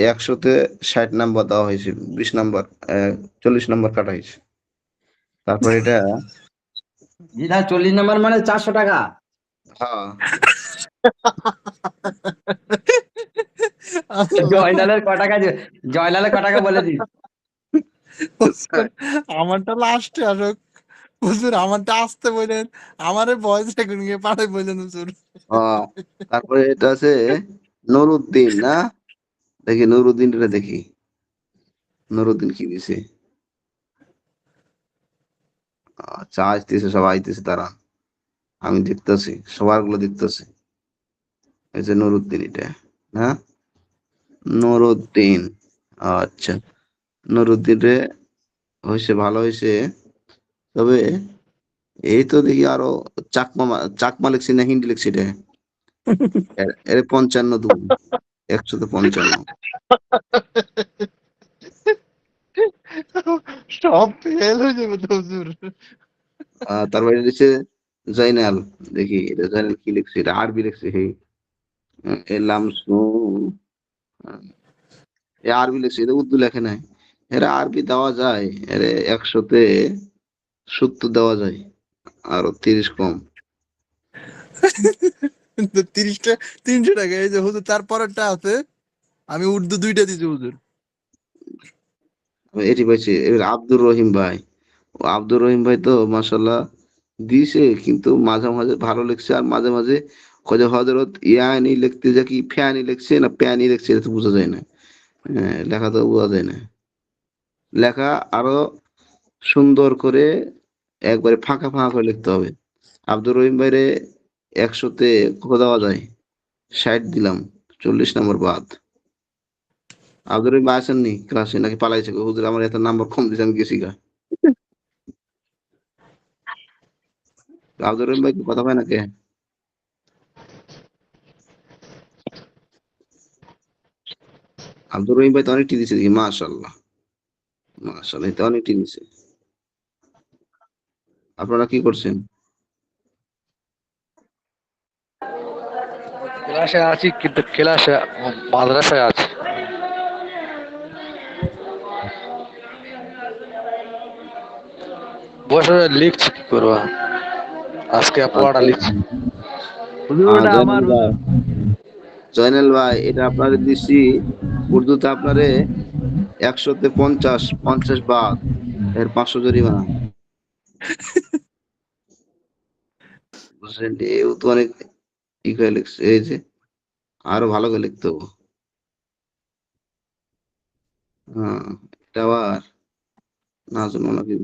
100তে 60 নাম্বার দেওয়া হয়েছে, 20 নাম্বার 40 নাম্বার কাটা হয়েছে। তারপর এটা জি না, 40 নাম্বার মানে 400 টাকা। হ্যাঁ, জয়নালের ক টাকা জয়নালের ক টাকা বলে দিন। হুজুর, আমারটা লাস্টে আসুক। হুজুর আমারটা আসতে বললেন, আমারে ভয়েস রেকর্ডিং এ পাঠাই বললেন হুজুর। তারপরে এটা আছে নুরুদ্দিন, না? দেখি নুরুদ্দিনটা দেখি, নুরুদ্দিন কি দিছে। আচ্ছা, আসতেছে, সব আইতেছে, তারা আমি দেখতেছি, সবার গুলো দেখতেছি। এই যে নুরুদ্দিন, এটা না? নুরুদ্দিন, আচ্ছা। নুরুদ্দিন রে হয়েছে, ভালো হয়েছে। তবে এই তো দেখি আরো চাকমা লিখছি না হিন্দি লিখছি রে? এর 55 দুই, 155। সব ফেল হয়ে যাবে তো হুজুর। তারপরে লিখছে জয়নাল, দেখি এটা জয়নাল কি লিখছে, এটা আরবি লিখছে। হে এলাম এ আরবি লিখছে, এটা উর্দু লেখে নাই। এরা আরবি দেওয়া যায়, এর 100তে 70 দেওয়া যায়, আরো 30 কম। 30টা 300 টাকা। এই যে হুজুর তারপরেরটা আছে, আমি উর্দু 2টা দিছি হুজুর। এটি পাইছি, এবার আব্দুর রহিম ভাই। আব্দুর রহিম ভাই তো মাশাল্লাহ দিছে, কিন্তু মাঝে মাঝে ভালো লিখছে, আর মাঝে মাঝে খোঁজা হজরত ইয়ানি লিখতে যা কি ফ্যানি লিখছে না প্যানি লিখছে, এটা তো বোঝা যায় না। হ্যাঁ, লেখা তো বোঝা যায় না। লেখা আরো সুন্দর করে একবারে ফাঁকা ফাঁকা করে লিখতে হবে। আব্দুর রহিম ভাইরে 100তে কত দেওয়া যায়? 60 দিলাম, 40 নম্বর বাদ। আব্দুর রহিম ভাই আসেননি ক্লাসে, নাকি পালাইছে? হুজুর আমার এত নাম্বার কম দিছে, আমি গেছি গা। আব্দুর রহিম ভাই কি কথা পায় না কে? আব্দুর রহিম ভাই তো অনেকটি দিছে দেখি, মাশাল্লাহ, মাশাল্লাহ, এটা অনেকটি দিছে। আপনারা কি করছেন? ক্লাসে আছি, কিন্তু ক্লাসে মাদ্রাসায় আছি। বসে লিখছি, কি করবো আজকে পড়াটা আচ্ছা, লিখছি। হুজুর ওটা আমার জয়নাল ভাই, হুজুর। জয়নাল ভাই, এটা আপনারে দিছি উর্দুতে, আপনারে 100তে 50, 50 বাদ, এর 500 জরিমানা। বুঝলেন? এও তো অনেক ই করে লিখছে, এই যে আরো ভালো করে লিখতে হবে। হ্যাঁ, এটা আবার নাজুল নাকি।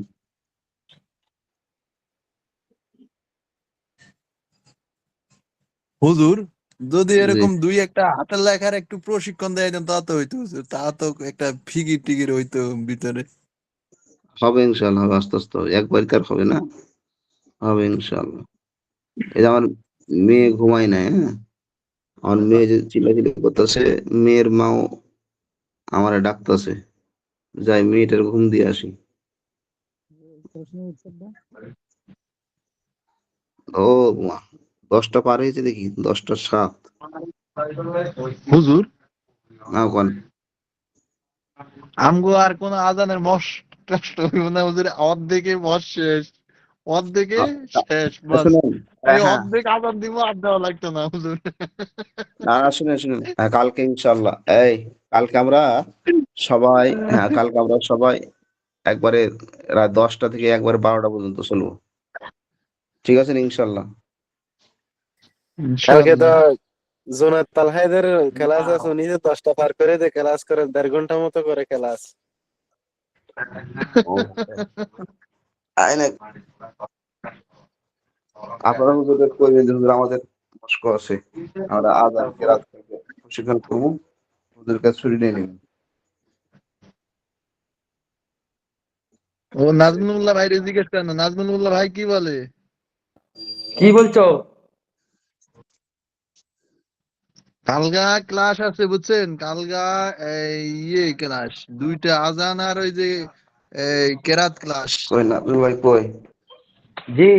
হুজুর যদি জি, এরকম 2-1টা হাতের লেখার একটু প্রশিক্ষণ দেয় দেন, তা তো হইতো হুজুর। তা তো একটা ফিকির টিকির হইতো ভিতরে। হবে ইনশাল্লাহ, হবে আস্তে আস্তে হবে, একবার কার হবে না, হবে ইনশাল্লাহ। এই যে আমার মেয়ে ঘুমায় না, হ্যাঁ, আমার মেয়ে যে চিল্লাচিল্লি করতেছে, মেয়ের মাও আমারে ডাকতেছে, যাই মেয়েটার ঘুম দিয়ে আসি। ও মা, 10টা পার হয়েছে দেখি, 10টা 7। হুজুর না কোন আমগো আর কোন আজানের কষ্ট হইব না হুজুর, অর্ধেকে বস শেষ, অর্ধেকে শেষ বাস। শুনেন, এই হ্যাঁ, অর্ধেক আজান দিব, আর দেওয়া লাগতো না হুজুর। না না, শুনেন শুনেন, হ্যাঁ, কালকে ইনশাল্লাহ, এই কালকে আমরা সবাই, হ্যাঁ কালকে আমরা সবাই একবারে রাত 10টা থেকে একবারে 12টা পর্যন্ত চলবো, ঠিক আছে না ইনশাল্লাহ? কালকে তো ইনশাআল্লাহ। জোনাত তালহাইদের ক্লাস আছে, উনি যে 10টা পার করে দিয়ে ক্লাস করে 1.5 ঘন্টা মতো করে ক্লাস। ও, তাই না? আপনারা হুজুরদের কইবেন যে হুজুর আমাদের কষ্ট আছে, আমরা আজান কেরাত প্রশিক্ষণ করবো। ওদের কাছে ছুটি নিয়ে নিন। ও নাজমুল্লাহ ভাই জিজ্ঞেস করেন না, নাজমুল্লাহ ভাই কি বলে? কি বলছো? কালগা ক্লাস আছে বুঝছেন, কালগা ক্লাস 2টা আজান আর ওই যে কেরাত ক্লাস। কই না ভাই কই? জি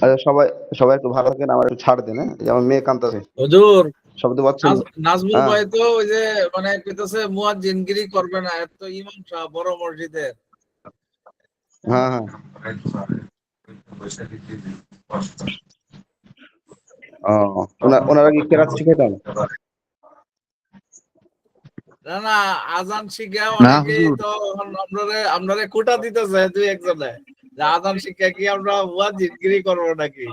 আচ্ছা সবাই সবাই একটু ভালো থাকেন, আমার একটু ছাড় দেন, হ্যাঁ? এই যে আমার মেয়ে কাঁদতেছে, হুজুর, শব্দ পাচ্ছেন? নাজমুল হ্যাঁ ভাই তো ওই যে মানে কইতেছে মুয়াজ্জিনগিরি করবে না, এত ইমাম সাহেব বড় মসজিদের। হ্যাঁ হ্যাঁ। ও ওনারা কি কেরাত শিখাইতেন? না না, আজান শিখা না অনেকেই হুজুর, তো আপনারে কোটা দিতেছে দুই একজনে, যে আজান শিখা কি আমরা মুয়াজ্জিনগিরি করবো নাকি?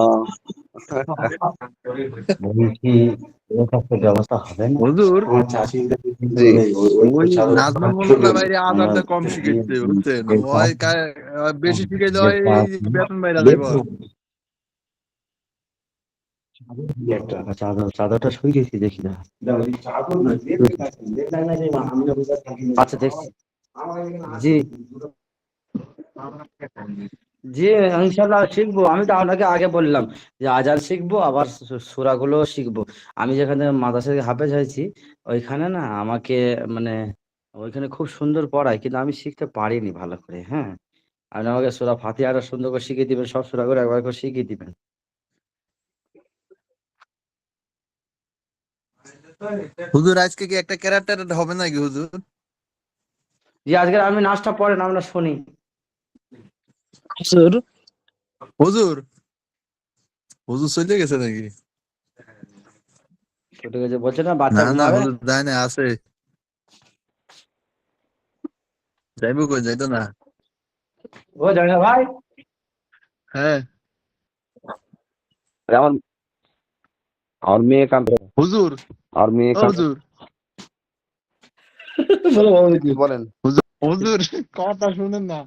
ও, বলছি এর কাছে ব্যবস্থা হবে না। হুজুর আমার চাষি জি ওই নাজমুল্লাহ ভাই আজানটা কম শিখাইছে বুঝছেন, ওই বেশি শিখাইলে হয় বেতন বাইরা যাইব। চাদরটা শুয়েছি দেখি না। আচ্ছা দেখছি। জি জি ইনশাল্লাহ শিখবো। আমি তো আপনাকে আগে বললাম যে আজান শিখবো, আবার সূরাগুলো শিখবো। আমি যেখানে মাদ্রাসায় হাফেজ হয়েছি ওইখানে না আমাকে মানে ওইখানে খুব সুন্দর পড়ায়, কিন্তু আমি শিখতে পারিনি ভালো করে। হ্যাঁ, আপনি আমাকে সূরা ফাতিহাটা সুন্দর করে শিখিয়ে দিবেন, সব সূরাগুলো একবার করে শিখিয়ে দিবেন। হুজুর আজকে কি একটা ক্যারেক্টার হবে নাকি হুজুর? জি আজকে আপনি নাচটা পড়েন, আমরা শুনি। হুজুর হুজুর হুজুর চলে গেছে নাকি? ছুটে গেছে বলছে না, না বাচ্চা না ঘুমাবে। হুজুর যায় না, আছে। যাইবো কই, যাইতো না। ও জানে না ভাই। হ্যাঁ আমার আমার মেয়ে কাঁদতেছে, হুজুর, আর মেয়ে ও হুজুর, বলেন। হুজুর কথা শুনেন না।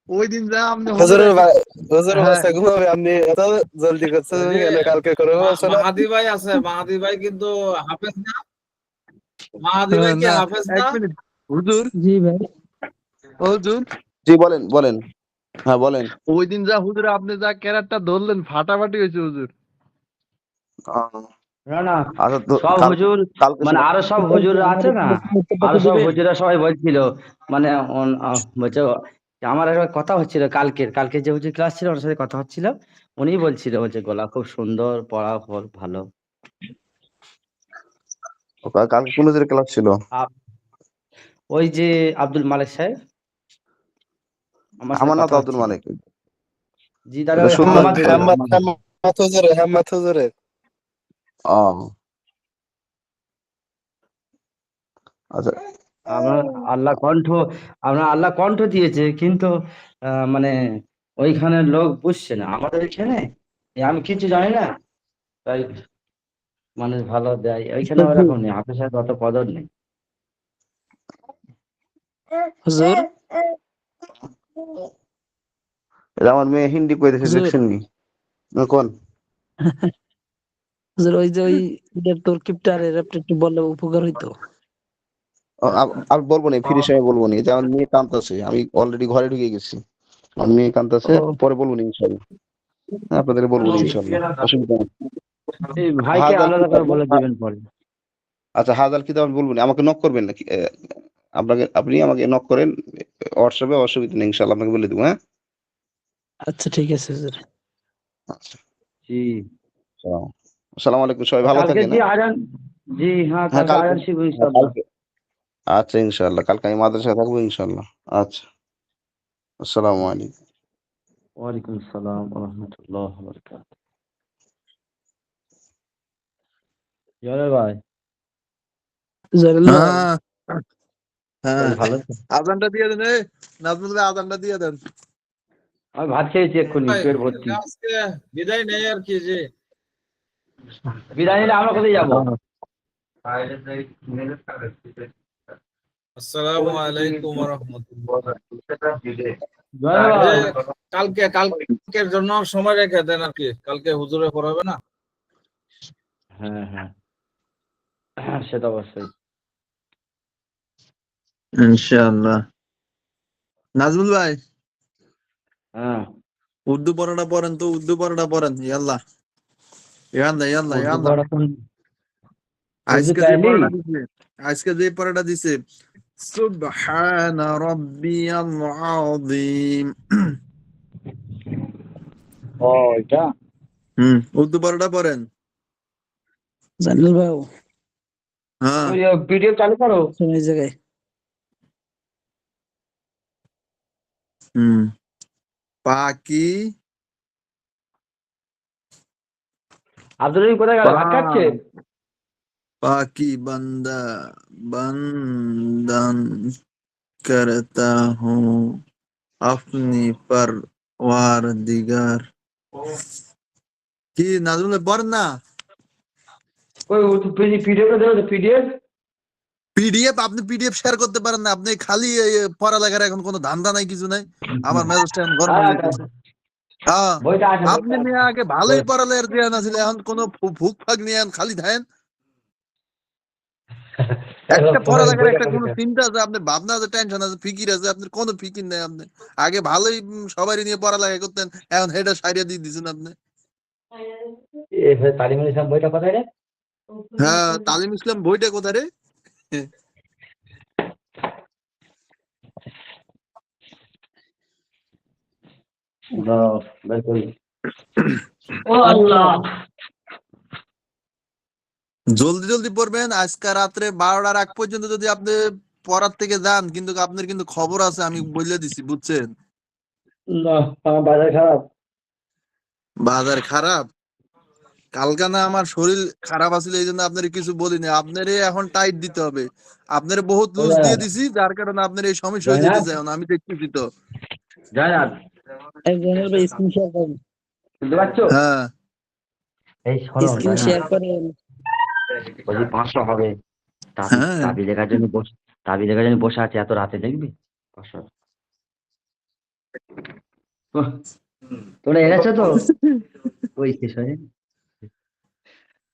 ওই দিন যা আপনি হুজুরের হুজুরের হুজুর হ্যাঁ বাচ্চা ঘুমাবে, আপনি এত জলদি করছেন ওই যে কেন? কালকে করে বলছো না? মাহাদি ভাই আছে, মাহাদি ভাই কিন্তু হাফেজ না। মাহাদি ভাই কি না, হাফেজ এক না? মিনিট হুজুর, জি ভাই। ও হুজুর, জি বলেন বলেন, হ্যাঁ বলেন। ওই দিন যা হুজুর আপনি যা ক্যারেক্টার ধরলেন ফাটাফাটি হয়েছে হুজুর। না না, আচ্ছা তো সব কাল হুজুর কালকে মানে আরো সব হুজুর আছে না, আরো সব হুজুরা সবাই বলছিল মানে বলছে আমার একটা কথা হচ্ছিল কালকে যে হুজুর ক্লাস ছিল ওর সাথে কথা হচ্ছিল, উনি বলছিল বলছে গলা খুব সুন্দর, পড়া ভালো। কালকে কোন ক্লাস ছিল? আপ- ওই যে আব্দুল মালিক সাহেব আমার সাথে আমার না কথা তো আব্দুল হচ্ছিল। মালিক, জি তাহলে এটা ওই শুনলাম হাম্মাদ তো। সাহেব। হেম্মত হুজুরে, হেম্মত হুজুরে। ও আচ্ছা। আমরা আল্লাহ কণ্ঠ আমরা আল্লাহ কণ্ঠ দিয়েছে, কিন্তু মানে ওইখানে লোক বুঝছে না আমাদের এখানে। আমি কিছু জানি না, তাই মানুষ ভালো দেয় ওইখানে, ওরকম নেই, হাফেজ সাহেব অত কদর নেই। হুজুর এটা আমার মেয়ে হিন্দি কইতেছে, হুজুর দেখছেন নি? কোন? হুজুর ওই যে ওই তোর কিপটারের আপনি একটু বললে উপকার হইতো। আমি বলবো না, ফিরে সময় বলবো না, যে আমার মেয়ে কাঁদতেছে, আমি অলরেডি ঘরে ঢুকে গেছি, আমার মেয়ে কাঁদতেছে, ও পরে বলবো না ইনশাল্লাহ। হ্যাঁ, আপনাদের বলবো না ইনশাল্লাহ, অসুবিধা নেই। এই ভাইকে হাজার আলাদা কিতাব, করে বলে দিবেন পরে। আচ্ছা হাজার কিতাব আমি বলবো না, আমাকে নক করবেন নাকি? আপনি আমাকে নক করেন হোয়াটসঅ্যাপে, অসুবিধা নেই ইনশাল্লাহ, আপনাকে বলে দেবো। হ্যাঁ আচ্ছা ঠিক আছে হুজুর। আচ্ছা, জি আসসালামু আলাইকুম, সবাই ভালো কালকে থাকেন। জি হ্যাঁ আজান। জি হ্যাঁ, হ্যাঁ কালকে কালকে, আজান শিখবো হ্যাঁ ইনশাল্লাহ। কালকে, আচ্ছা ইনশাল্লাহ কালকে আমি মাদ্রাসায় থাকবো ইনশাল্লাহ। আচ্ছা, আসসালামু আলাইকুম। ওয়ালাইকুম আসসালাম ওয়া রাহমাতুল্লাহি ওয়া বারাকাতুহু। জয় ভাই, জালাল ভাই হ্যাঁ হ্যাঁ, শরীর ভালো তো? আজানটা দিয়ে দেন, নাজমুল ভাই আজানটা দিয়ে দেন। আমি ভাত খেয়েছি এক্ষুনি, ভাই, পেট ভর্তি। আজকে বিদায় নেই আর কি, যে বিদায় নিলে আমরা কোথায় যাবো? আসসালামু আলাইকুম ওয়া রাহমাতুল্লাহ। জয় যে ভাই, কালকের জন্য সময় রেখে দেন আর কি, কালকে হুজুরে পড়াবে না। হ্যাঁ হ্যাঁ সে তো অবশ্যই। ইনশাআল্লাহ। নাজমুল ভাই, হ্যাঁ উর্দু পড়াটা পড়েন তো, উর্দু পড়াটা পড়েন। ইয়াল্লা ইয়াল্লা ইয়াল্লা উর্দু ইয়াল্লা। পড়া কোন উর্দু আজকে যে পেলি? পড়াটা দিছে, আজকে যে পড়াটা দিছে, সুবহানা রাব্বিয়াল আযীম। ও এটা উর্দু পড়াটা পড়েন। জানিল ভাই হ্যাঁ ওই পিডিএফ চালু করো। এই জায়গায় পাকি আব্দুল রহিম কোথায় গেল? ভাত খাচ্ছে? पाकी बंदा बंदन करता हूँ अपनी परवारदिगार। কি নাজমুল পড়েন না? ওই পিডিএফ টা দেবো তো, পিডিএফ। পিডিএফ আপনি পিডিএফ শেয়ার করতে পারেন না, আপনি খালি পড়ালেখার এখন কোনো ধান্দা নাই, কিছু নাই। আমার মেজাজটা এখন গরম হয়ে যাচ্ছে। হ্যাঁ বইটা আছে, আপনি নিয়ে আগে ভালোই পড়ালেখার জ্ঞান আছিল, এখন কোনো ফুক ফাক নিয়ে এখন খালি থাকেন। একটা পড়ালেখার একটা কোনো চিন্তা আছে, আপনার ভাবনা আছে, টেনশন আছে, ফিকির আছে, আপনার কোনো ফিকির নেই। আপনি আগে ভালোই সবাই নিয়ে পড়ালেখা করতেন, এখন হেডা সাইরিয়া দিয়ে দিচ্ছেন আপনি। তালিমুল ইসলাম বইটা কোথায় রে? হ্যাঁ তালিম ইসলাম বইটা কোথায় রে? জলদি জলদি পড়বেন। আজকে রাত্রে 12টার আগ পর্যন্ত যদি আপনি পড়ার থেকে যান, কিন্তু আপনার কিন্তু খবর আছে, আমি বলে দিছি, বুঝছেন? না, আমার বাজার খারাপ। বাজার খারাপ? কালকা না আমার শরীর খারাপ আছিল, এই জন্য আপনার কিছু বলিনি। আপনার এখন টাইট দিতে হবে। আপনার বহুত লুজ দিয়ে দিছি, যার কারণে আপনার এই সমস্যা হয়ে যেতেছে। এখন আমি দেখতেছি তো। জয়নাব, জানিল ভাই স্ক্রিন শেয়ার করেন, শুনতে পাচ্ছ? হ্যাঁ এই শোনো, স্ক্রিন শেয়ার করেন। বলছি 500 হবে। হ্যাঁ তাবি লেখার জন্য বসে আছে, এত রাতে দেখবি 500। তোরা এনেছো তো? ওই শেষ হয়ে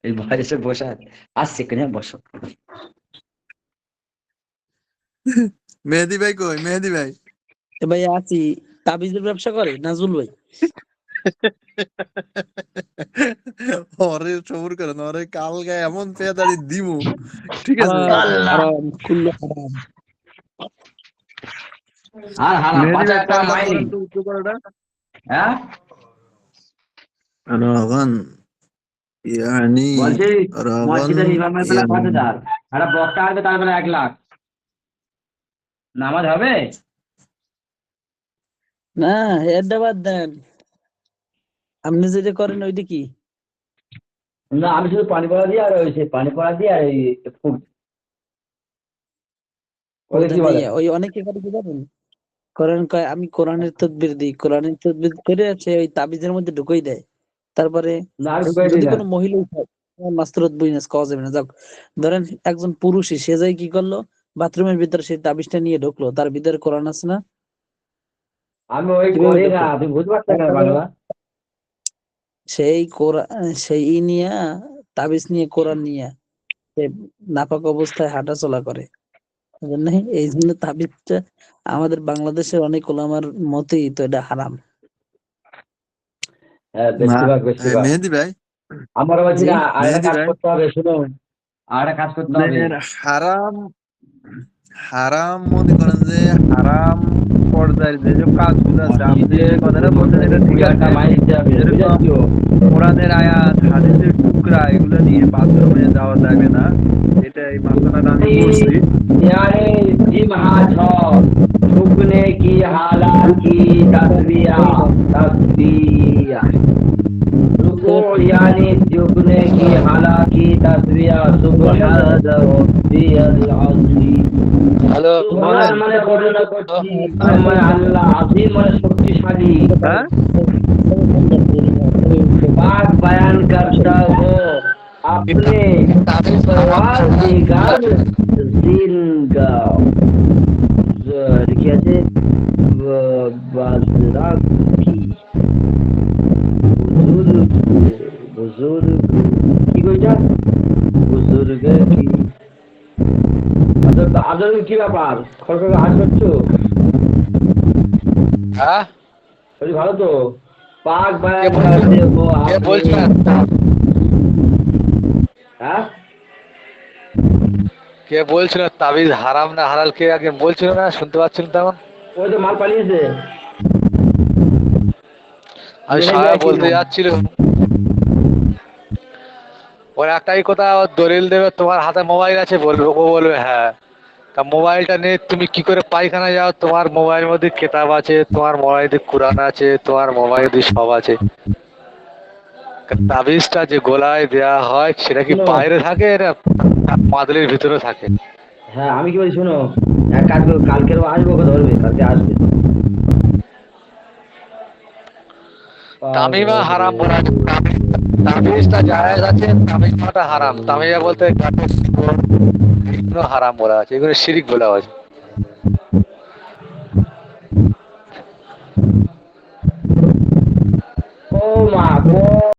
এই ভয় এসে বসে আছে, আসছে কেন বসো। মেহেদি ভাই কই? মেহেদি ভাই এ ভাই আছি, তাবিজের ব্যবসা করে নাজুল ভাই। ওরে সবুর করেন, ওরে কাল গায়ে এমন পেয়াদারি দিমু, ঠিক আছে? হারাম কুল্লু হারাম। আর হারাম মেহেদি 5000 ভাই টাকা পড়াটা মাইনে। পড়েন তো, উচ্চ পড়াটা। হ্যাঁ রাগান ইয়ানি বলছি রাগান মসজিদের ইমামের বেলা ইয়ানি 5000, একটা বক্তা আসবে তার বেলা 1 লাখ। নামাজ হবে? না এটা বাদ দেন, আপনি যেটা করেন ওইটা কি? না, আমি শুধু পানি পড়া দিয়ে আর ওই পানি পড়া দিয়ে আর এই ফুল। ওকে ওটা কি বলে? নিয়ে ওই অনেকে করে কি জানেন, কোরআন কয় আমি কোরআনের তদবির দিই, কোরআনের তদবির করে আছে ওই তাবিজের মধ্যে ঢুকাই দেয়। তারপরে না, আমি ঢুকাই দিই যদি না। কোনো মহিলাই মাস্তুরাত বুঝিনাস কওয়া যাবে না। যাক, ধরেন একজন পুরুষই সে যাই কি করলো, বাথরুমের ভিতরে সেই তাবিজটা নিয়ে ঢুকলো, তার ভিতরে কোরআন আছে না? আমি ওই কিভাবে করি না, ঢুকলো? তুমি বুঝতে পারছো না বাংলা? সেই কোরআন সেই নিয়ে তাবিজ নিয়ে কোরআন নিয়ে সে নাপাক অবস্থায় হাঁটাচলা করে। বুঝলেন? এই জন্য তাবিজটা আমাদের বাংলাদেশের অনেক ওলামার মতেই তো এটা হারাম। হ্যাঁ, না বেশিরভাগ। মেহেদি ভাই, আমার বলছি জি না, আর একটা মেহেদি কাজ ভাই, করতে হবে, শুনো, আর একটা কাজ করতে হবে। আপনার হারাম হারাম মনে করেন যে হারাম পর্যায়ের যেসব কাজগুলো আছে, আপনি যে কথাটা বলছেন এটা ঠিক আছে। যেরকম কোরআনের আয়াত, হাদিসের টুকরা, এগুলো নিয়ে বাথরুমে যাওয়া যাবে না, এটা এই মাসালাটা আমি বলছি। यानी जिम हाथ हो, झुकने की हालात की तस्वीर, रुको यानी झुकने की हालात की तस्वीर, सुबहान रब्बियल अज़ीम। হ্যালো, সুবহান মানে করুণা করছি, মানে আল্লাহ আযীম মানে শক্তিশালী। হ্যাঁ बात बयान करता हो अपने परवरदिगार जिंदा लिखा আছে बाजरा की बुजुर्ग কি কইটা আজকে কি আপনাদের কি ব্যাপার খড়খড় আজ করছো? হ্যাঁ বলছি ভালো তো? পাক কে বলছো? হ্যাঁ কে বলছিল তাবিজ হারাম না হালাল, কে আগে বলছিল না, শুনতে পাচ্ছিল তখন? ওই তো মাল পালিয়েছে। আমি সারা বলতে যাচ্ছিল, ওর একটাই কথা, ওর দলিল দেবে তোমার হাতে মোবাইল আছে, বলবে ও বলবে হ্যাঁ। তা মোবাইলটা নিয়ে তুমি কি করে পায়খানা যাও? তোমার মোবাইলের মধ্যে কেতাব আছে, তোমার মোবাইলে কোরআন আছে, তোমার মোবাইলে সব আছে। তাবিজটা যে গলায় দেয়া হয় সেটা কি বাইরে থাকে না মাদলের ভিতরে থাকে? হ্যাঁ আমি কি বলছি শোনো, এক কাজ করো, কালকেও আসবো, ওকে ধরবে, কালকে আসবে। তামিমা হারাম বলা আছে, তামিজটা জায়েজ আছে, তামিমাটা হারাম। তামিমা বলতে এগুলো হারাম বলা আছে, এগুলো শিরিক বলা আছে। ও মা গো।